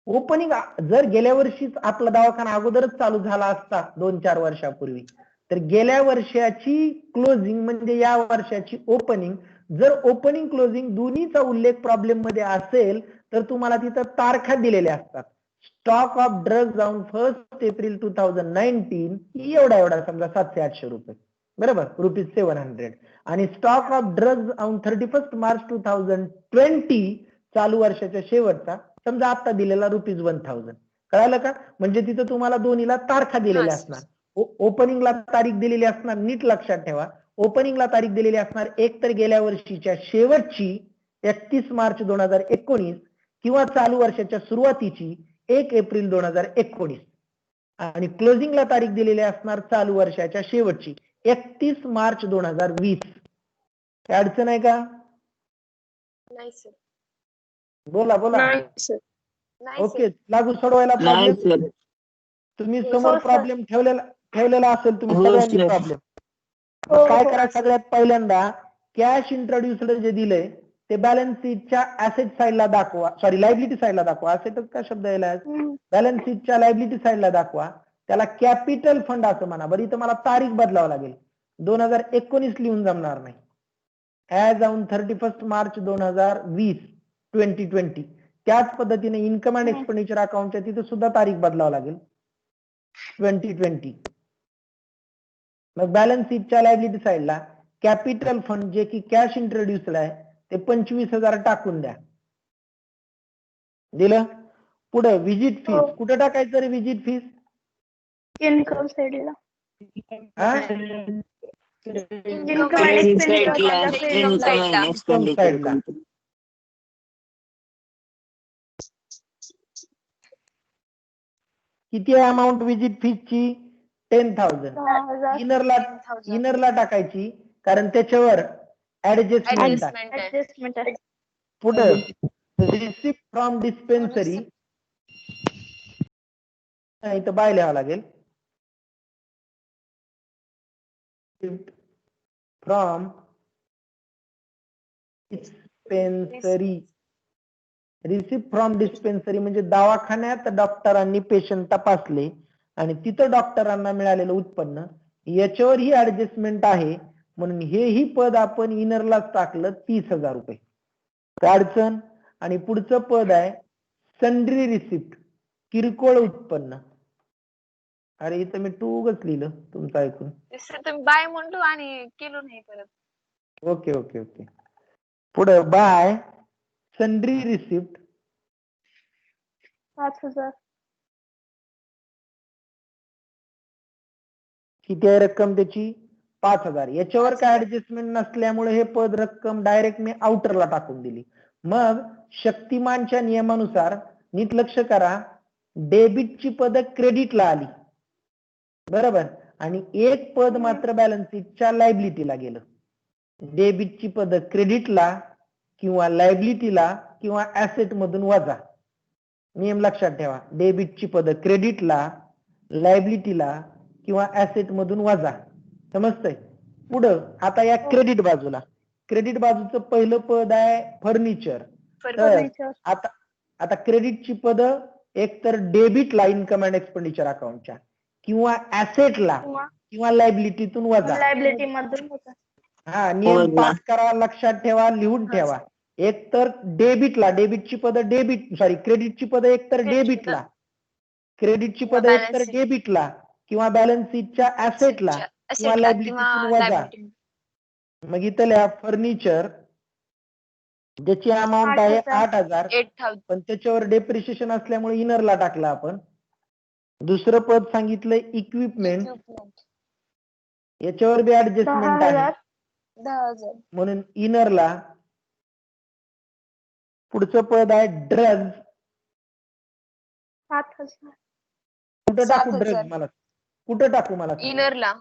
ओपनिंग जर गेल्या वर्षीच आपला दवाखाना अगोदरच चालू झाला असता 2-4 वर्षापूर्वी, तर गेल्या वर्षाची क्लोजिंग म्हणजे या वर्षाची ओपनिंग, जर ओपनिंग क्लोजिंग दोन्हीचा उल्लेख प्रॉब्लेम मध्ये असेल तर तुम्हाला तिथं तारखा दिलेल्या असतात. Stock of drugs on 1 April 2019 एवढा समजा 700-800 रुपये, बरोबर, ₹700. आणि stock of drugs on 31 March 2020 चालू वर्षाच्या शेवटचा समजा आता दिलेला ₹1000. कळालं का? म्हणजे तिथं तुम्हाला दोन्हीला तारखा दिलेल्या असणार. ओपनिंगला तारीख दिलेली असणार, नीट लक्षात ठेवा. ओपनिंगला तारीख दिलेली असणार एक तर गेल्या वर्षीच्या शेवटची 31 मार्च 2019 किंवा चालू वर्षाच्या सुरुवातीची 1 एप्रिल 2019 आणि क्लोजिंगला तारीख दिलेली असणार चालू वर्षाच्या शेवटची 31 मार्च 2020. काय अडचण आहे का? नाही सर. बोला बोला. नाही सर. नाही ओके, लागू सोडवायला प्रॉब्लेम. तुम्ही समोर हो, सर. प्रॉब्लेम ठेवलेला असेल तुम्ही हो, सगळ्यांनी सर. प्रॉब्लेम. हो, काय हो. करा, सगळ्यात पहिल्यांदा कॅश इंट्रोड्युस्ड जे दिलंय ते बॅलन्स शीटच्या ऍसेट साईडला दाखवा, सॉरी लायबिलिटी साईडला दाखवा. ऍसेटच का शब्द यायला? बॅलन्स शीटच्या लायबिलिटी साईडला दाखवा. त्याला कॅपिटल फंड असं म्हणा. बरं, इथं मला तारीख बदलावं लागेल, 2019 लिहून जमणार नाही. As on 31 March 2020. त्याच पद्धतीने इन्कम अँड एक्सपेंडिचर अकाउंटच्या तिथे सुद्धा तारीख बदलावं लागेल, 2020. मग बॅलन्स शीटच्या लायबिलिटी साईडला कॅपिटल फंड जे की कॅश इंट्रोड्युस्ड आहे ते 25,000 टाकून द्या. दिलं? पुढे विजिट फीस कुठे टाकायचं रे? विजिट फीस इन्कम साईडला. इन्कम साईडला. किती आहे अमाऊंट विजिट फीसची? 10,000. इनरला टाकायची कारण त्याच्यावर ऍडजस्टमेंट आहे. ऍडजस्टमेंट आहे. पुढे रिसिप्ट फ्रॉम डिस्पेन्सरी, इथं बाय लिहावं लागेल. From dispensary. Receipt from dispensary म्हणजे दवाखान्यात डॉक्टरांनी पेशंट तपासले आणि तिथं डॉक्टरांना मिळालेलं उत्पन्न, याच्यावर ही ऍडजस्टमेंट आहे म्हणून हेही पद आपण इनरलाच टाकलं, 30,000 रुपये. काय अडचण? आणि पुढचं पद आहे सन्ड्री रिसिप्ट, किरकोळ उत्पन्न. अरे इथं मी टूगच लिहिलं तुमचं ऐकून. सर तुम्ही बाय म्हणलो आणि केलो नाही परत. Okay okay okay. पुढे बाय सन्ड्री रिसिप्ट 5,000. किती आहे रक्कम त्याची? 5,000. याच्यावर काय ऍडजस्टमेंट नसल्यामुळे हे पद रक्कम डायरेक्ट मी आउटरला टाकून दिली. मग शक्तिमानच्या नियमानुसार नीट लक्ष करा, डेबिटची पद क्रेडिटला आली, बरोबर, आणि एक पद मात्र बॅलन्स शीटच्या लायबिलिटीला गेलं. डेबिटची पद क्रेडिटला किंवा लायबिलिटीला किंवा ऍसेट मधून वजा. नियम लक्षात ठेवा, डेबिटची पद क्रेडिटला, लायबिलिटीला किंवा ऍसेट मधून वजा. समजतंय? पुढं आता या क्रेडिट बाजूला, क्रेडिट बाजूचं पहिलं पद आहे फर्निचर. तर आता क्रेडिटची पद एक तर डेबिटला इन्कम अँड एक्सपेंडिचर अकाउंटच्या किंवा ऍसेटला किंवा लायबिलिटीतून वजा. लायबिलिटी मधून होता. हा नियम पाठ करा, लक्षात ठेवा, लिहून हा, ठेवा. एक तर डेबिटची पद क्रेडिटची पद एक तर डेबिटला, क्रेडिटची किंवा पद एक तर balance sheet. डेबिटला किंवा बॅलन्स शीटच्या ऍसेटला किंवा Asset ला लायबिलिटीतून किंवा वजा. liability. मग इथं लिहा फर्निचर, ज्याची अमाऊंट आहे 8,000, 8,000. पण त्याच्यावर डेप्रिशिएशन असल्यामुळे इनरला टाकला आपण. दुसरं पद सांगितलंय इक्विपमेंट, Equipment. याच्यावर बी ऍडजस्टमेंट आहे 10,000. म्हणून इनरला. पुढचं पद आहे ड्रग्ज, 7,000. कुठं टाकू 7,000. ड्रग्ज मला, कुठं टाकू मला सांगा. इनरला.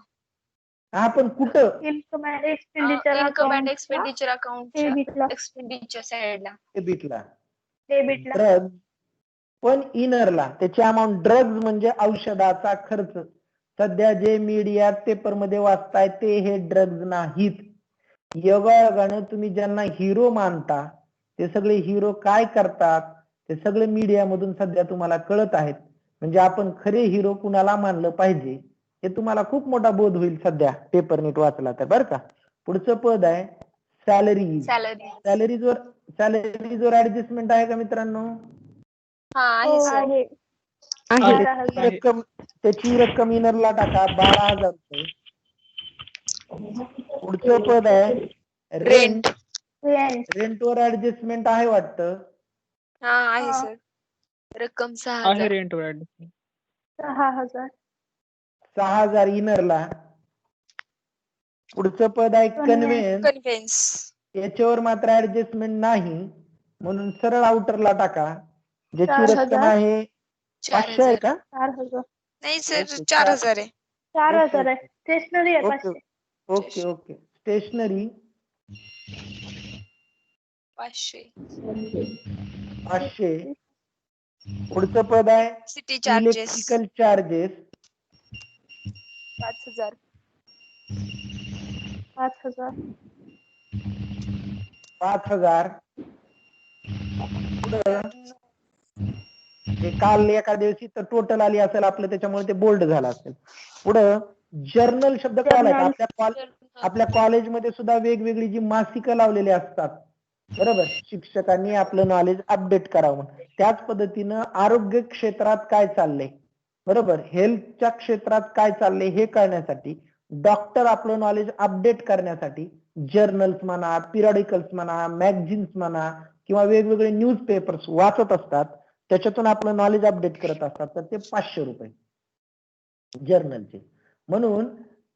हा पण कुठं, income and expenditure account expenditure साइडला. डेबिटला. डेबिटला. ड्रग्ज पण इनरला, त्याची अमाऊंट. ड्रग्ज म्हणजे औषधाचा खर्च. सध्या जे मीडियात पेपरमध्ये वाचताय ते हे ड्रग्ज नाहीत. योगायोगानं तुम्ही ज्यांना हिरो मानता ते सगळे हिरो काय करतात ते सगळे मीडियामधून सध्या तुम्हाला कळत आहेत. म्हणजे आपण खरे हिरो कुणाला मानलं पाहिजे हे तुम्हाला खूप मोठा बोध होईल सध्या पेपर नीट वाचला तर, बरं का. पुढचं पद आहे सॅलरी. सॅलरीजवर ऍडजस्टमेंट आहे का मित्रांनो? हा आहे सर. त्याची रक्कम इनरला टाका 12,000 रुपये. पुढचं पद आहे रेंट. रेंटवर ऍडजस्टमेंट आहे वाटतं. हा आहे सर. रक्कम 6,000. रेंट 6,000. 6,000 इनरला. पुढचं पद आहे कन्व्हेन्स. कन्व्हेन्स. याच्यावर मात्र ऍडजस्टमेंट नाही म्हणून सरळ आउटरला टाका. ज्याची रक्कम आहे 500 आहे का? 4,000. नाही सर, ओके, 4,000 आहे. 4,000 आहे. स्टेशनरी आहे ओके 500. Okay okay. स्टेशनरी 500. 500. पुढचं पद आहे सिटी चार्जेस. Electrical charges. 5,000. 5,000. 5,000. पुढं हे काल एका दिवशी तर टोटल आली असेल आपलं, त्याच्यामुळे ते बोल्ड झालं असेल. पुढं जर्नल शब्द कळाला का? आपल्या कॉलेजमध्ये सुद्धा वेगवेगळी जी मासिकं लावलेली असतात, बरोबर, शिक्षकांनी आपलं नॉलेज अपडेट करावं. त्याच पद्धतीनं आरोग्य क्षेत्रात काय चाललंय, बरोबर, हेल्थच्या क्षेत्रात काय चाललंय हे कळण्यासाठी, डॉक्टर आपलं नॉलेज अपडेट करण्यासाठी जर्नल्स म्हणा, पिरियडिकल्स म्हणा, मॅगझिन्स म्हणा किंवा वेगवेगळे न्यूज पेपर्स वाचत असतात, त्याच्यातून आपलं नॉलेज अपडेट करत असतात. तर ते 500 रुपये जर्नलचे. म्हणून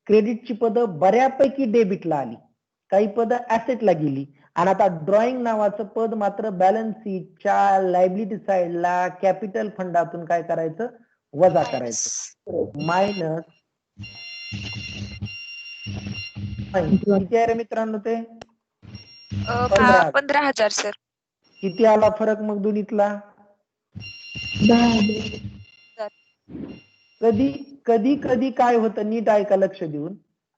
क्रेडिटची पदं बऱ्यापैकी डेबिटला आली, काही पदं ऍसेटला गेली. आणि आता ड्रॉइंग नावाचं पद मात्र बॅलन्स शीटच्या लायबिलिटी साइडला कॅपिटल फंडातून काय करायचं, वजा करायचं. मायनस किती आहे रे मित्रांनो ते? 15,000 सर. किती आला फरक मग दोन्हीतला? कधी कधी काय होतं, नीट ऐका लक्ष देऊन,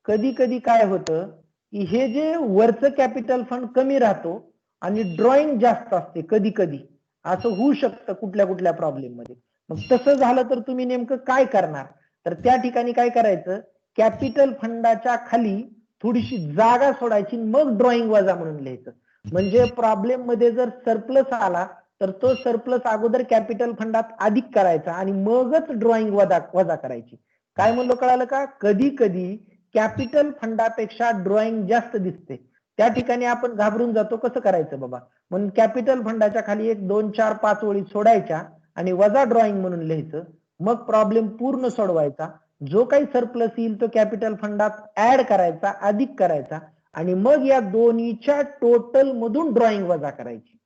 कधी कधी काय होतं की हे जे वरचं कॅपिटल फंड कमी राहतो आणि ड्रॉइंग जास्त असते. कधी कधी असं होऊ शकतं कुठल्या कुठल्या प्रॉब्लेम मध्ये. मग तसं झालं तर तुम्ही नेमकं काय करणार? तर त्या ठिकाणी काय करायचं, कॅपिटल फंडाच्या खाली थोडीशी जागा सोडायची, मग ड्रॉइंग वजा म्हणून लिहायचं. म्हणजे प्रॉब्लेम मध्ये जर सरप्लस आला तर तो सरप्लस अगोदर कॅपिटल फंडात अधिक करायचा आणि मगच ड्रॉइंग वजा करायची. काय म्हणलो कळालं का? कधी कधी कॅपिटल फंडापेक्षा ड्रॉइंग जास्त दिसते, त्या ठिकाणी आपण घाबरून जातो. कसं करायचं बाबा? म्हणून कॅपिटल फंडाच्या खाली 1, 2, 4, 5 ओळी सोडायच्या आणि वजा ड्रॉइंग म्हणून लिहायचं. मग प्रॉब्लेम पूर्ण सोडवायचा. जो काही सरप्लस येईल तो कॅपिटल फंडात ऍड करायचा, अधिक करायचा आणि मग या दोन्हीच्या टोटल मधून ड्रॉइंग वजा करायची.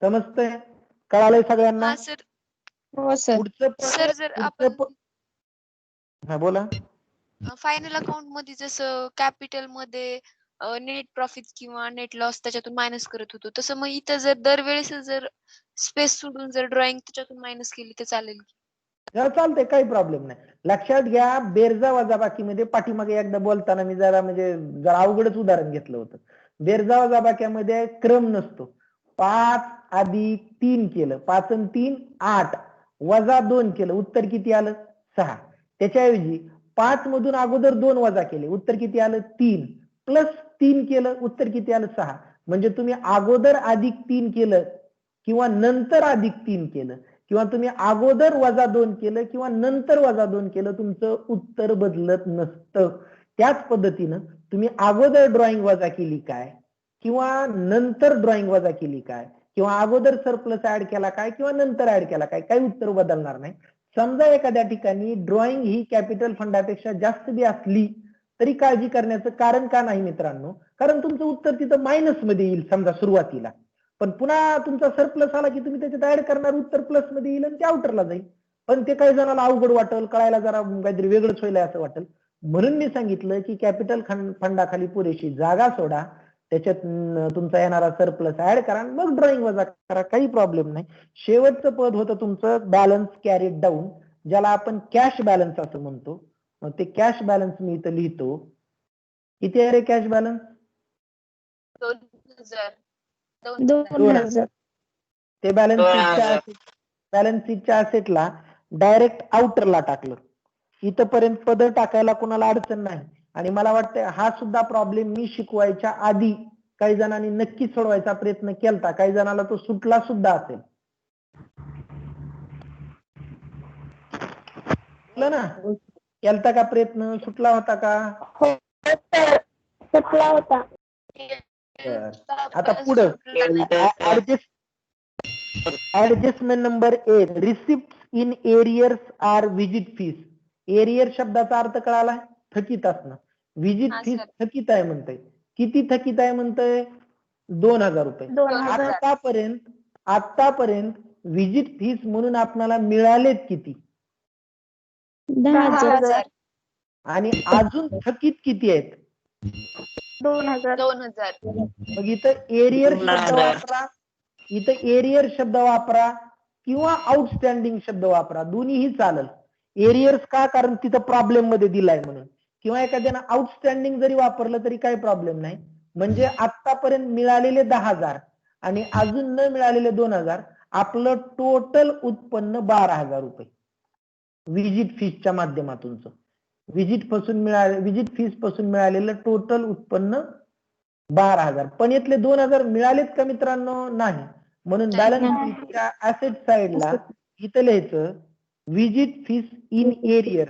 समजतंय? कळालंय सगळ्यांना? हा सर. हो सर. सर जर आपण हा बोला. फायनल अकाउंट मध्ये जसं कॅपिटल मध्ये नेट प्रॉफिट किंवा नेट लॉस त्याच्यातून मायनस करत होतो, तसं मग इथं जर दरवेळेस जर स्पेस सोडून जर ड्रॉइंग त्याच्यातून मायनस केली तर चालेल? चालतंय, काही प्रॉब्लेम नाही. लक्षात घ्या, बेरजा वजाबाकीमध्ये पाठीमागे एकदा बोलताना मी जरा अवघडच उदाहरण घेतलं होतं. बेरजा वजाबाकीमध्ये क्रम नसतो. 5 अधिक 3 केलं, 5 आणि 3 8, वजा 2 केलं, उत्तर किती आलं? 6. त्याच्याऐवजी 5 मधून अगोदर 2 वजा केले, उत्तर किती आलं? 3. प्लस 3 केलं, उत्तर किती आलं? 6. म्हणजे तुम्ही अगोदर अधिक 3 केलं किंवा नंतर अधिक 3 केलं किंवा तुम्ही अगोदर वजा 2 केलं किंवा नंतर वजा 2 केलं, तुमचं उत्तर बदलत नसतं. त्याच पद्धतीनं तुम्ही अगोदर ड्रॉइंग वजा केली काय किंवा नंतर ड्रॉइंग वजा केली काय किंवा अगोदर सरप्लस ऍड केला काय किंवा नंतर ऍड केला काय, काही उत्तर बदलणार नाही. समजा एखाद्या ठिकाणी ड्रॉइंग ही कॅपिटल फंडापेक्षा जास्त बी असली तरी काळजी करण्याचं कारण का नाही मित्रांनो? कारण तुमचं उत्तर तिथं मायनस मध्ये येईल समजा सुरुवातीला, पण पुन्हा तुमचा सरप्लस आला की तुम्ही त्याच्यात ऍड करणार उत्तर प्लस मध्ये येईल आणि ते आउटरला जाईल. पण ते काही जणांना अवघड वाटेल, कळायला जरा काहीतरी वेगळंच होईल असं वाटेल. म्हणून मी सांगितलं की कॅपिटल फंडाखाली पुरेशी जागा सोडा, त्याच्यात तुमचा येणारा सरप्लस ऍड करा, मग ड्रॉइंग वजा करा, काही प्रॉब्लेम नाही. शेवटचं पद होतं तुमचं बॅलन्स कॅरीड डाऊन, ज्याला आपण कॅश बॅलन्स असं म्हणतो. मग ते कॅश बॅलन्स मी इथं लिहितो. किती आहे रे कॅश बॅलन्स? 2000. 2000. ते बॅलन्स शीटच्या असेटला डायरेक्ट आउटरला टाकलं. इथपर्यंत पद टाकायला कुणाला अडचण नाही. आणि मला वाटतं हा सुद्धा प्रॉब्लेम मी शिकवायच्या आधी काही जणांनी नक्की सोडवायचा प्रयत्न केलता, काही जणाला तो सुटला सुद्धा असेल. बोला ना, केलता का प्रयत्न? सुटला होता का? सुटला होता. आता पुढं adjustment number 8, receipt in arrears or visit fees. Arrear शब्दाचा अर्थ कळाला? थकीत असणं. विजिट फीस थकीत आहे म्हणतंय. किती थकीत आहे म्हणतंय? 2000 रुपये. 2000. आतापर्यंत विजिट फीस म्हणून आपल्याला मिळालेत किती? 10,000. आणि अजून थकीत किती आहेत? 2000. मग इथं एरियर शब्द वापरा, इथं एरियर शब्द वापरा किंवा आउटस्टँडिंग शब्द वापरा, दोन्हीही चालेल. एरियर्स का? कारण तिथं प्रॉब्लेम मध्ये दिलाय म्हणून. किंवा एखाद्यानं आउटस्टँडिंग जरी वापरलं तरी काही प्रॉब्लेम नाही. म्हणजे आतापर्यंत मिळालेले 10,000 आणि अजून न मिळालेले 2000, आपलं टोटल उत्पन्न 12,000 रुपये विजिट फीसच्या माध्यमातूनच. विजिट फीस पासून मिळालेलं टोटल उत्पन्न 12,000. पण यातले 2000 मिळालेत का मित्रांनो? नाही. म्हणून बॅलन्स शीटच्या ऍसेट साइडला इथं लिहायचं visit fees in arrear.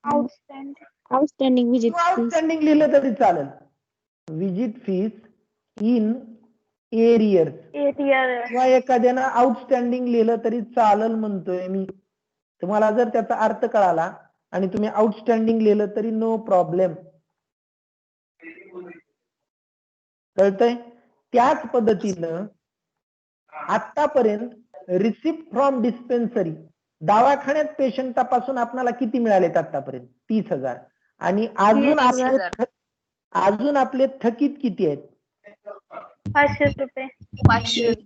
Outstanding visit fees. Outstanding लिहिलं तरी चालेल. विजिट फीस इन एरियर किंवा एखाद्यानं आउटस्टँडिंग लिहिलं तरी चालेल म्हणतोय मी. तुम्हाला जर त्याचा अर्थ कळाला आणि तुम्ही आउटस्टँडिंग लिहिलं तरी नो प्रॉब्लेम. कळतंय? त्याच पद्धतीनं आतापर्यंत रिसिप्ट फ्रॉम डिस्पेन्सरी, दवाखान्यात पेशंट तपासून आपल्याला किती मिळालेत आतापर्यंत? 30,000. आणि अजून आपले थकीत किती आहेत? 500 रुपये.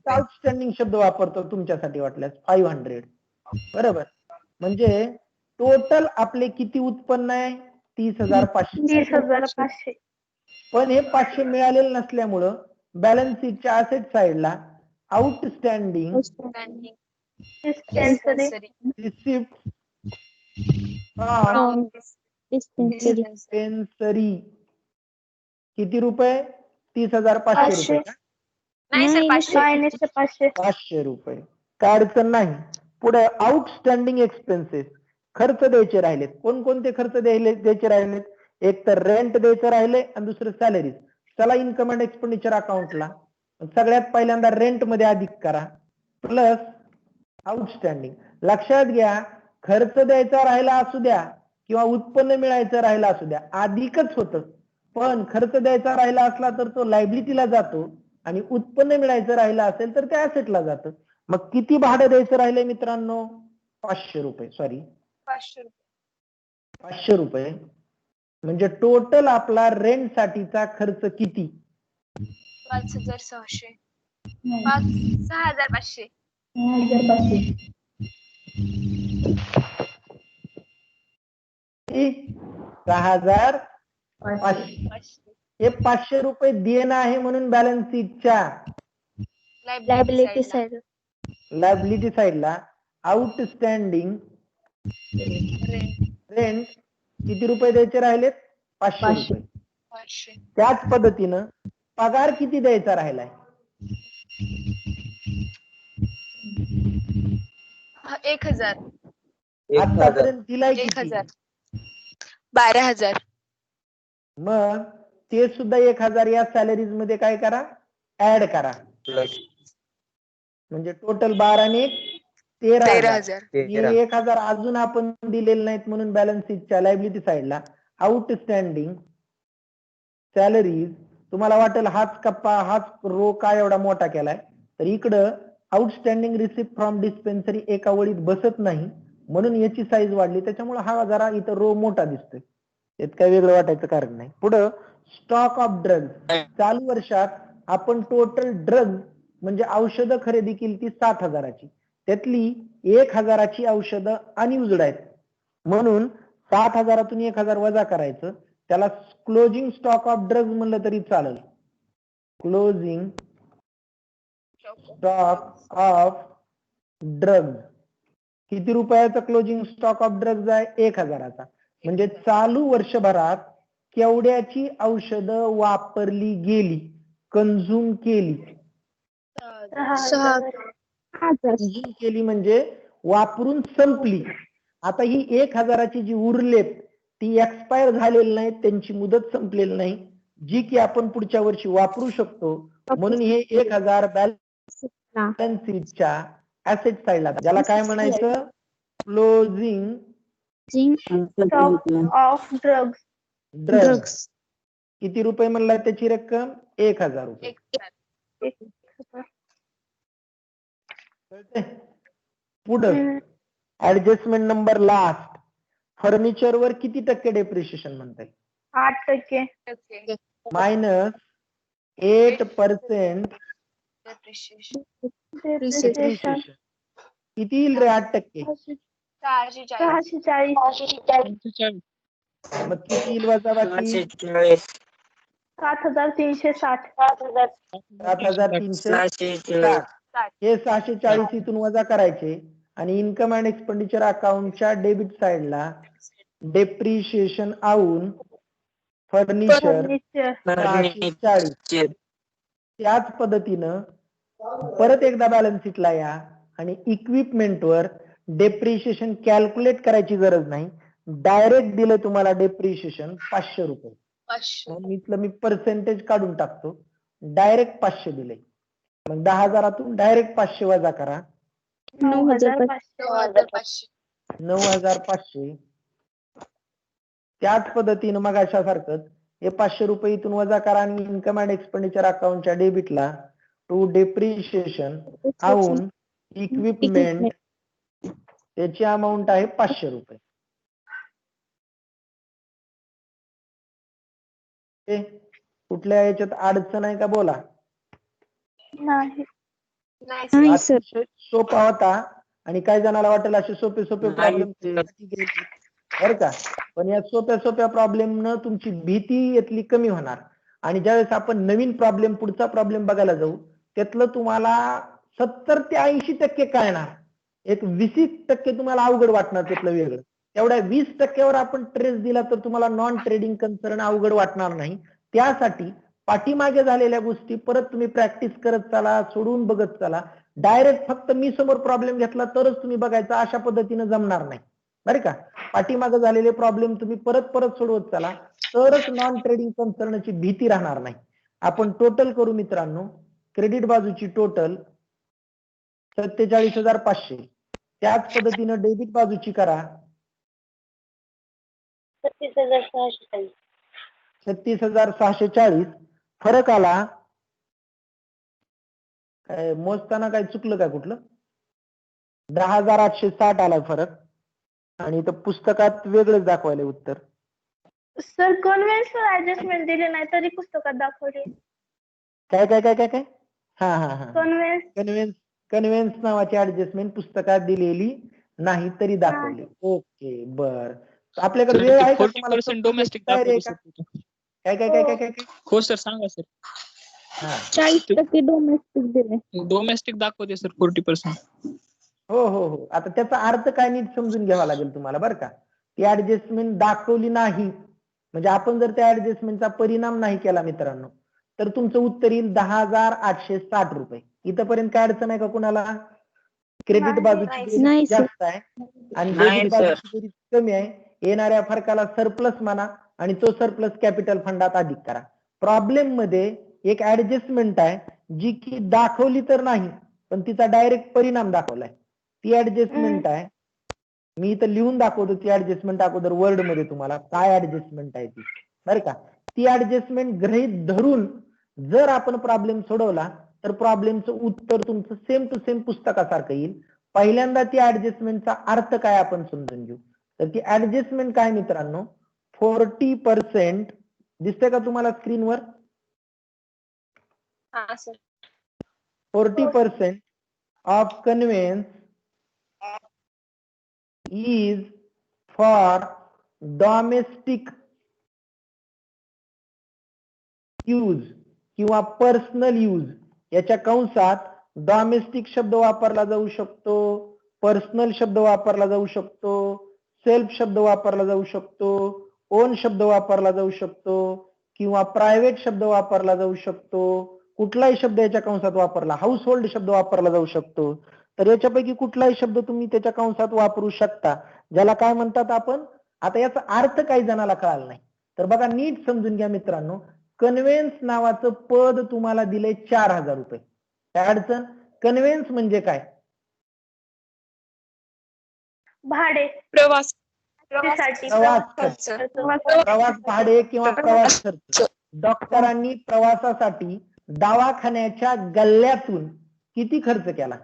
आउटस्टँडिंग शब्द वापरतो तुमच्यासाठी वाटल्यास 500. बरोबर. म्हणजे टोटल आपले किती उत्पन्न आहे? 30,500. 30,500. पण हे 500 मिळालेलं नसल्यामुळं बॅलन्स शीटच्या असेट साइडला आउटस्टँडिंग रिसिप्ट फ्रॉम डिस्पेन्सरी किती रुपये? 30,500 रुपये का? नाही सर, 500. 500 रुपये. काय अडचण नाही. पुढे आउटस्टँडिंग एक्सपेन्सेस, खर्च द्यायचे राहिलेत. कोणकोणते खर्च द्यायचे राहिलेत? एक तर रेंट द्यायचं राहिले आणि दुसरं सॅलरी. चला इन्कम अँड एक्सपेंडिचर अकाउंटला सगळ्यात पहिल्यांदा रेंट मध्ये अधिक करा प्लस आउटस्टँडिंग. लक्षात घ्या, खर्च द्यायचा राहिला असू द्या किंवा उत्पन्न मिळायचं राहिला असू द्या, अधिकच होतं. पण खर्च द्यायचा राहिला असला तर तो लायबिलिटीला जातो आणि उत्पन्न मिळायचं राहिलं असेल तर ते ऍसेटला जातं. मग किती भाडं द्यायचं राहिलंय मित्रांनो? 500 रुपये. सॉरी, 500 रुपये. म्हणजे टोटल आपला रेंट साठीचा खर्च किती? 5,600. 6,500. 6,500. हे 500 रुपये देणं आहे म्हणून बॅलन्स शीटच्या लायबिलिटी साइडला आउटस्टँडिंग रेंट किती रुपये द्यायचे राहिलेत? 500 रुपये. 500. त्याच पद्धतीनं पगार किती द्यायचा राहिलाय? 1000. आतापर्यंत दिलाय किती? 1000. 12,000. मग ते सुद्धा 1000 या सॅलरीज मध्ये काय करा, ऍड करा. म्हणजे टोटल 12 आणि 13,000. 13,000. 1000 अजून आपण दिलेले नाहीत म्हणून बॅलन्स शीटच्या लायबिलिटी साईडला आउटस्टँडिंग सॅलरीज. तुम्हाला वाटेल हाच कप्पा हाच रो काय एवढा मोठा केलाय, तर इकडं आउटस्टँडिंग रिसिप्ट फ्रॉम डिस्पेन्सरी एका वळीत बसत नाही म्हणून याची साईज वाढली, त्याच्यामुळे हा जरा इथं रो मोठा दिसतोय. यात काय वेगळं वाटायचं कारण नाही. पुढं स्टॉक ऑफ ड्रग्ज. चालू वर्षात आपण टोटल ड्रग म्हणजे औषधं खरेदी केली ती 7,000ची, त्यातली 1,000ची औषधं अनयुज्ड आहेत म्हणून 7,000तून 1,000 वजा करायचं. त्याला क्लोजिंग स्टॉक ऑफ ड्रग्ज म्हणलं तरी चालेल. क्लोजिंग स्टॉक ऑफ ड्रग्ज किती रुपयाचा क्लोजिंग स्टॉक ऑफ ड्रग्ज आहे? 1,000चा. म्हणजे चालू वर्षभरात केवढ्याची औषधं वापरली गेली, कंझ्युम केली? 6. कंझ्युम केली म्हणजे वापरून संपली. आता ही 1,000ची जी उरलेत ती एक्सपायर झालेली नाही, त्यांची मुदत संपलेली नाही, जी की आपण पुढच्या वर्षी वापरू शकतो. म्हणून हे 1,000 बॅलन्स शीटच्या ऍसेट साईडला, ज्याला काय म्हणायचं, क्लोजिंग ऑफ ड्रग्ज. किती रुपये म्हणला त्याची रक्कम? 1,000 रुपये. पुढं ऍडजस्टमेंट नंबर लास्ट. फर्निचर वर किती टक्के डेप्रिशिएशन म्हणता येईल? 8%. Minus 8% Depreciation. किती येईल रे 8%? 640. मग किती येईल वजा बाकी? 7,360. 7,360. हे 640 इथून वजा करायचे आणि इन्कम अँड एक्सपेंडिचर अकाउंटच्या डेबिट साइडला डेप्रिशिएशन आऊन फर्निचर 640. त्याच पद्धतीनं परत एकदा बॅलन्स शीटला या आणि इक्विपमेंट वर डेप्रिशिएशन कॅल्क्युलेट करायची गरज नाही, डायरेक्ट दिलं तुम्हाला डेप्रिशिएशन 500 रुपये. 500. मी पर्सेंटेज काढून टाकतो, डायरेक्ट 500 दिले. मग 10,000तून डायरेक्ट 500 वजा करा, 9,500. 9,500. त्याच पद्धतीनं मग अशासारखंच हे 500 रुपये इथून वजा करा आणि इन्कम अँड एक्सपेंडिचर अकाउंटच्या डेबिटला टू डेप्रिशिएशन आऊन इक्विपमेंट त्याची अमाऊंट आहे 500 रुपये. कुठल्या याच्यात अडचण आहे का बोला? नाही. नाही सर. अतिशय सोपा होता आणि काही जणांना वाटेल असे सोपे प्रॉब्लेम बरं का, पण या सोप्या प्रॉब्लेम न तुमची भीती यातली कमी होणार. आणि ज्यावेळेस आपण नवीन प्रॉब्लेम पुढचा प्रॉब्लेम बघायला जाऊ त्यातलं तुम्हाला 70 ते 80% कळणार, एक 20% तुम्हाला अवघड वाटणार त्यातलं वेगळं. तेवढ्या 20%वर आपण ट्रेस दिला तर तुम्हाला नॉन ट्रेडिंग कन्सर्न अवघड वाटणार नाही. त्यासाठी पाठीमागे झालेल्या गोष्टी परत तुम्ही प्रॅक्टिस करत चला, सोडून बघत चला. डायरेक्ट फक्त मी समोर प्रॉब्लेम घेतला तरच तुम्ही बघायचा अशा पद्धतीने जमणार नाही बरं का. पाठीमागे झालेले प्रॉब्लेम तुम्ही परत सोडवत चला, तरच नॉन ट्रेडिंग कन्सर्नची भीती राहणार नाही. आपण टोटल करू मित्रांनो. क्रेडिट बाजूची टोटल 47,500. त्याच पद्धतीनं डेबिट बाजूची करा 36,640. फरक आला काय? मोजताना काय चुकलं काय कुठलं? 10,860 आला फरक आणि इथं पुस्तकात वेगळंच दाखवायला उत्तर. सर कन्व्हेन्शनल ऍडजस्टमेंट दिले नाही तरी पुस्तकात दाखवले. काय? हा. कन्व्हेन्स कन्व्हेन्स नावाची ऍडजस्टमेंट पुस्तकात दिलेली नाही तरी दाखवली. ओके बर. आपल्याकडे वेळ आहे का तुम्हाला? 40% डोमेस्टिक तयारी आहे का? काय? हो सर, सांगा सर. 40% डोमेस्टिक दिले. डोमेस्टिक दाखवते सर 40%. हो. आता त्याचा अर्थ काय नीट समजून घ्यावा लागेल तुम्हाला बरं का. ती ऍडजस्टमेंट दाखवली नाही म्हणजे आपण जर त्या ऍडजस्टमेंटचा परिणाम नाही केला मित्रांनो तर तुमचं उत्तर येईल 10,860 रुपये. इथपर्यंत काय अडचण आहे का कुणाला? क्रेडिट बाजूची बेरीज नाही सर. जास्त आहे आणि डेबिट बाजूची बेरीज कमी आहे. येणाऱ्या फरकाला सरप्लस म्हणा आणि तो सरप्लस कॅपिटल फंडात अधिक करा. प्रॉब्लेम मध्ये एक ऍडजस्टमेंट आहे जी की दाखवली तर नाही पण तिचा डायरेक्ट परिणाम दाखवलाय. ती ऍडजस्टमेंट आहे. मी इथं लिहून दाखवतो ती ऍडजस्टमेंट अगोदर वर्ड मध्ये तुम्हाला काय ऍडजस्टमेंट आहे ती, बरं का. ती ऍडजस्टमेंट गृहीत धरून जर आपण प्रॉब्लेम सोडवला तर प्रॉब्लेमचं उत्तर तुमचं सेम टू सेम पुस्तकासारखं येईल. पहिल्यांदा ती ऍडजस्टमेंटचा अर्थ काय आपण समजून घेऊ. तर ती ऍडजस्टमेंट काय मित्रांनो, 40% दिसतंय का तुम्हाला स्क्रीनवर? 40% of conveyance is for domestic use किंवा पर्सनल यूज. याच्या कंसात डॉमेस्टिक शब्द वापरला जाऊ शकतो, पर्सनल शब्द वापरला जाऊ शकतो, सेल्फ शब्द वापरला जाऊ शकतो, ओन शब्द वापरला जाऊ शकतो किंवा प्रायव्हेट शब्द वापरला जाऊ शकतो. कुठलाही शब्द याच्या कंसात वापरला, हाऊस होल्ड शब्द वापरला जाऊ शकतो. तर याच्यापैकी कुठलाही शब्द तुम्ही त्याच्या कंसात वापरू शकता, ज्याला काय म्हणतात आपण. आता याचा अर्थ काही जणाला कळाला नाही तर बघा नीट समजून घ्या मित्रांनो. कन्व्हेन्स नावाचं पद तुम्हाला दिलंय 4,000 रुपये. काय अडचण? कन्व्हेन्स म्हणजे काय? भाडे प्रवास प्रवास खर्च, प्रवास भाडे किंवा प्रवास खर्च. डॉक्टरांनी प्रवासासाठी दवाखान्याच्या गल्ल्यातून किती खर्च केला?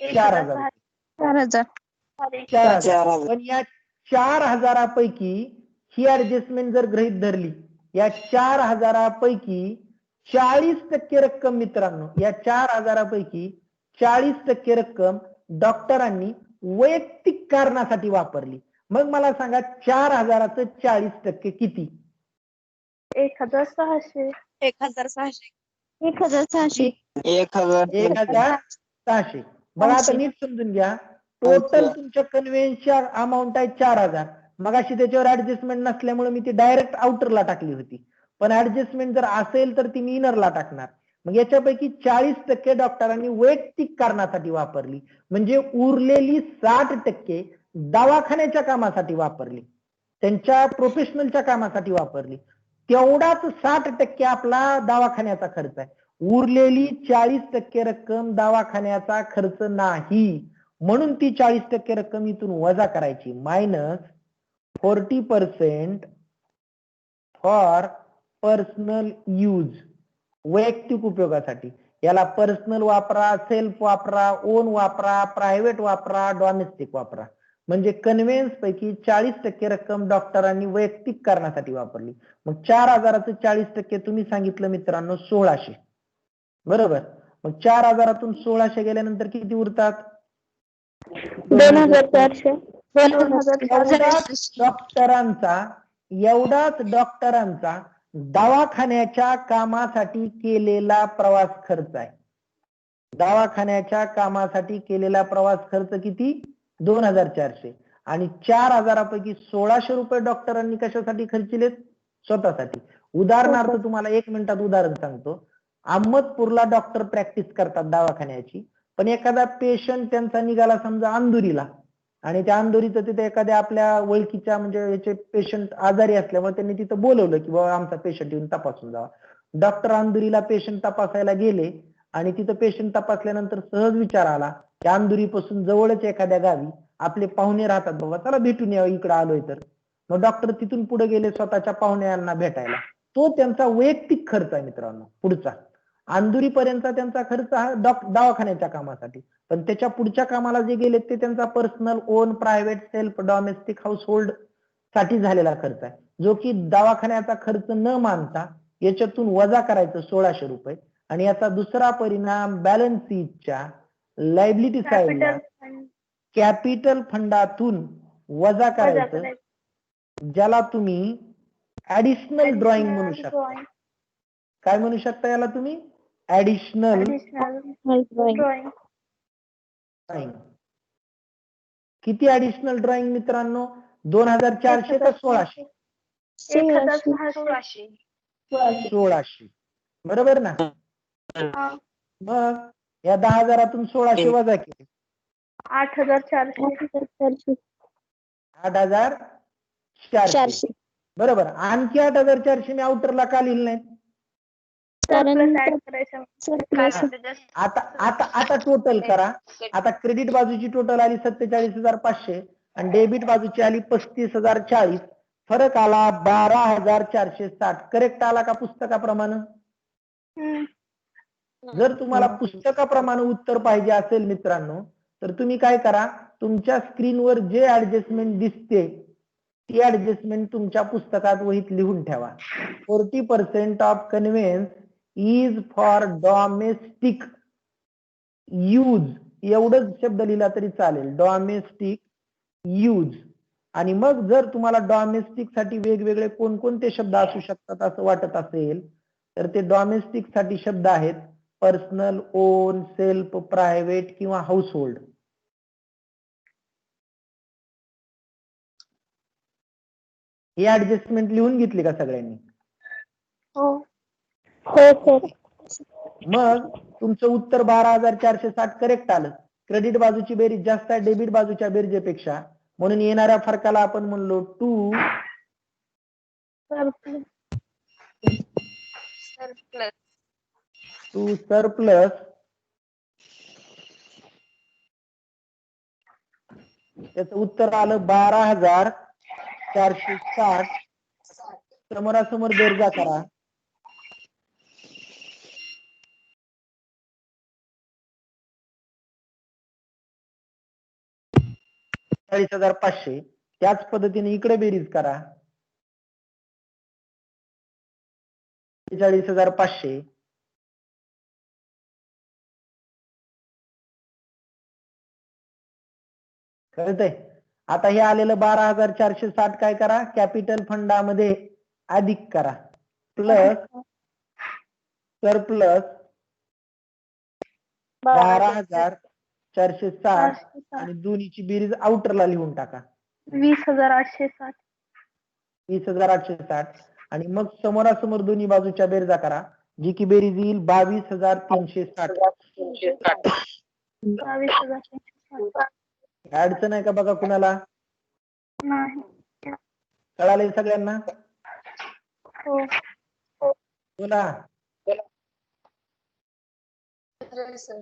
4,000 रुपये. 4,000. 4,000. पण या 4,000 पैकी ही ऍडजस्टमेंट जर गृहीत धरली, या 4,000 पैकी 40% रक्कम मित्रांनो, या 4,000 पैकी 40% रक्कम डॉक्टरांनी वैयक्तिक कारणासाठी वापरली. मग मला सांगा 4,000चं 40% किती? 1,600. 1,600. 1,600. बघा आता नीट समजून घ्या. टोटल तुमच्या कन्व्हेन्सच्या अमाऊंट आहे 4,000. मग अशी त्याच्यावर ऍडजस्टमेंट नसल्यामुळे मी ती डायरेक्ट आउटरला टाकली होती. पण ऍडजस्टमेंट जर असेल तर ती मी इनरला टाकणार. मग याच्यापैकी 40% डॉक्टरांनी वैयक्तिक कारणासाठी वापरली, म्हणजे उरलेली 60% दवाखान्याच्या कामासाठी वापरली, त्यांच्या प्रोफेशनलच्या कामासाठी वापरली. तेवढाच 60% आपला दवाखान्याचा खर्च आहे. उरलेली 40% रक्कम दवाखान्याचा खर्च नाही, म्हणून ती 40% रक्कम इथून वजा करायची. मायनस 40% फॉर पर्सनल यूज, वैयक्तिक उपयोगासाठी. याला पर्सनल वापरा, सेल्फ वापरा, ओन वापरा, प्रायव्हेट वापरा, डॉमेस्टिक वापरा. म्हणजे कन्व्हेन्स पैकी 40% रक्कम डॉक्टरांनी वैयक्तिक कारणासाठी वापरली. मग 4,000चं 40% तुम्ही सांगितलं मित्रांनो 1,600. बरोबर. मग 4,000तून 1,600 गेल्यानंतर किती उरतात? 2,400. एवढाच डॉक्टरांचा दवाखान्याच्या कामासाठी केलेला प्रवास खर्च आहे. दवाखान्याच्या कामासाठी केलेला प्रवास खर्च किती? 2,400. आणि 4,000 पैकी 1,600 रुपये डॉक्टरांनी कशासाठी खर्चिलेत? स्वतःसाठी. उदाहरणार्थ तुम्हाला 1 मिनिटात उदाहरण सांगतो. अहमदपूरला डॉक्टर प्रॅक्टिस करतात दवाखान्याची, पण एखादा पेशंट त्यांचा निघाला समजा अंधुरीला, आणि त्या अंधुरीचं तिथे एखाद्या आपल्या ओळखीच्या म्हणजे याचे पेशंट आजारी असल्यामुळे त्यांनी तिथं बोलवलं की बाबा आमचा पेशंट येऊन तपासून जावा. डॉक्टर अंधुरीला पेशंट तपासायला गेले आणि तिथं पेशंट तपासल्यानंतर सहज विचार आला की अंधुरीपासून जवळच एखाद्या गावी आपले पाहुणे राहतात, बाबा चला भेटून यावं इकडे आलोय तर. मग डॉक्टर तिथून पुढे गेले स्वतःच्या पाहुण्यांना भेटायला. तो त्यांचा वैयक्तिक खर्च आहे मित्रांनो पुढचा. अंधुरीपर्यंतचा त्यांचा खर्च हा दवाखान्याच्या कामासाठी, पण त्याच्या पुढच्या कामाला जे गेले ते त्यांचा personal, on, private, self, domestic, house hold साठी झालेला खर्च आहे, जो की दवाखान्याचा खर्च न मानता याच्यातून वजा करायचं 1,600 रुपये. आणि याचा दुसरा परिणाम बॅलन्स शीटच्या लायबिलिटी साईडला कॅपिटल फंडातून वजा करायचं, ज्याला तुम्ही ऍडिशनल ड्रॉइंग म्हणू शकता. काय म्हणू शकता याला तुम्ही? Additional drawing. किती ऍडिशनल ड्रॉइंग मित्रांनो? 2,400 का 1,600? 1600. 1600 बरोबर ना. मग या 10,000तून 1600 वजा केले 8400. 8,400 400. बरोबर. आणखी 8,400 मी आउटरला का लिहिलं नाही? कारण कारण हा. ते just आता आता आता टोटल करा. आता क्रेडिट बाजूची टोटल आली 47,500 आणि डेबिट बाजूची आली 35,040. फरक आला 12,460. करेक्ट आला का पुस्तकाप्रमाणे? जर तुम्हाला पुस्तकाप्रमाणे उत्तर पाहिजे असेल मित्रांनो तर तुम्ही काय करा, तुमच्या स्क्रीनवर जे ऍडजस्टमेंट दिसते ती ऍडजस्टमेंट तुमच्या पुस्तकात वहीत लिहून ठेवा. 40% of conveyance is for domestic use एवढंच शब्द लिहिला तरी चालेल. Domestic use. आणि मग जर तुम्हाला डोमेस्टिक साठी वेगवेगळे कोणकोणते शब्द असू शकतात असं वाटत असेल तर ते डोमेस्टिक साठी शब्द आहेत पर्सनल, ओन, सेल्फ, प्रायव्हेट किंवा हाऊस होल्ड. ही ऍडजस्टमेंट लिहून घेतली का सगळ्यांनी? हो सर. मग तुमचं उत्तर 12,460 करेक्ट आलं. क्रेडिट बाजूची बेरीज जास्त आहे डेबिट बाजूच्या बेरजेपेक्षा, म्हणून येणाऱ्या फरकाला आपण म्हणलो टू surplus. सरप्लस. त्याचं उत्तर आलं 12,460. समोरासमोर बेरजा करा. 40,500. त्याच पद्धतीने इकडे बेरीज करा. 40,500. कळतंय? आता हे आलेलं 12,460 काय करा, कॅपिटल फंडामध्ये अधिक करा प्लस सरप्लस 12,460 आणि दोन्हीची बेरीज आउटरला लिहून टाका 20,860. 20,860 आणि मग समोरासमोर दोन्ही बाजूच्या बेरजा करा जी की बेरीज येईल 22,360. 22,360. अडचण आहे का बघा कुणाला? नाही. कळाले सगळ्यांना? हो. बोला. Yes, sir.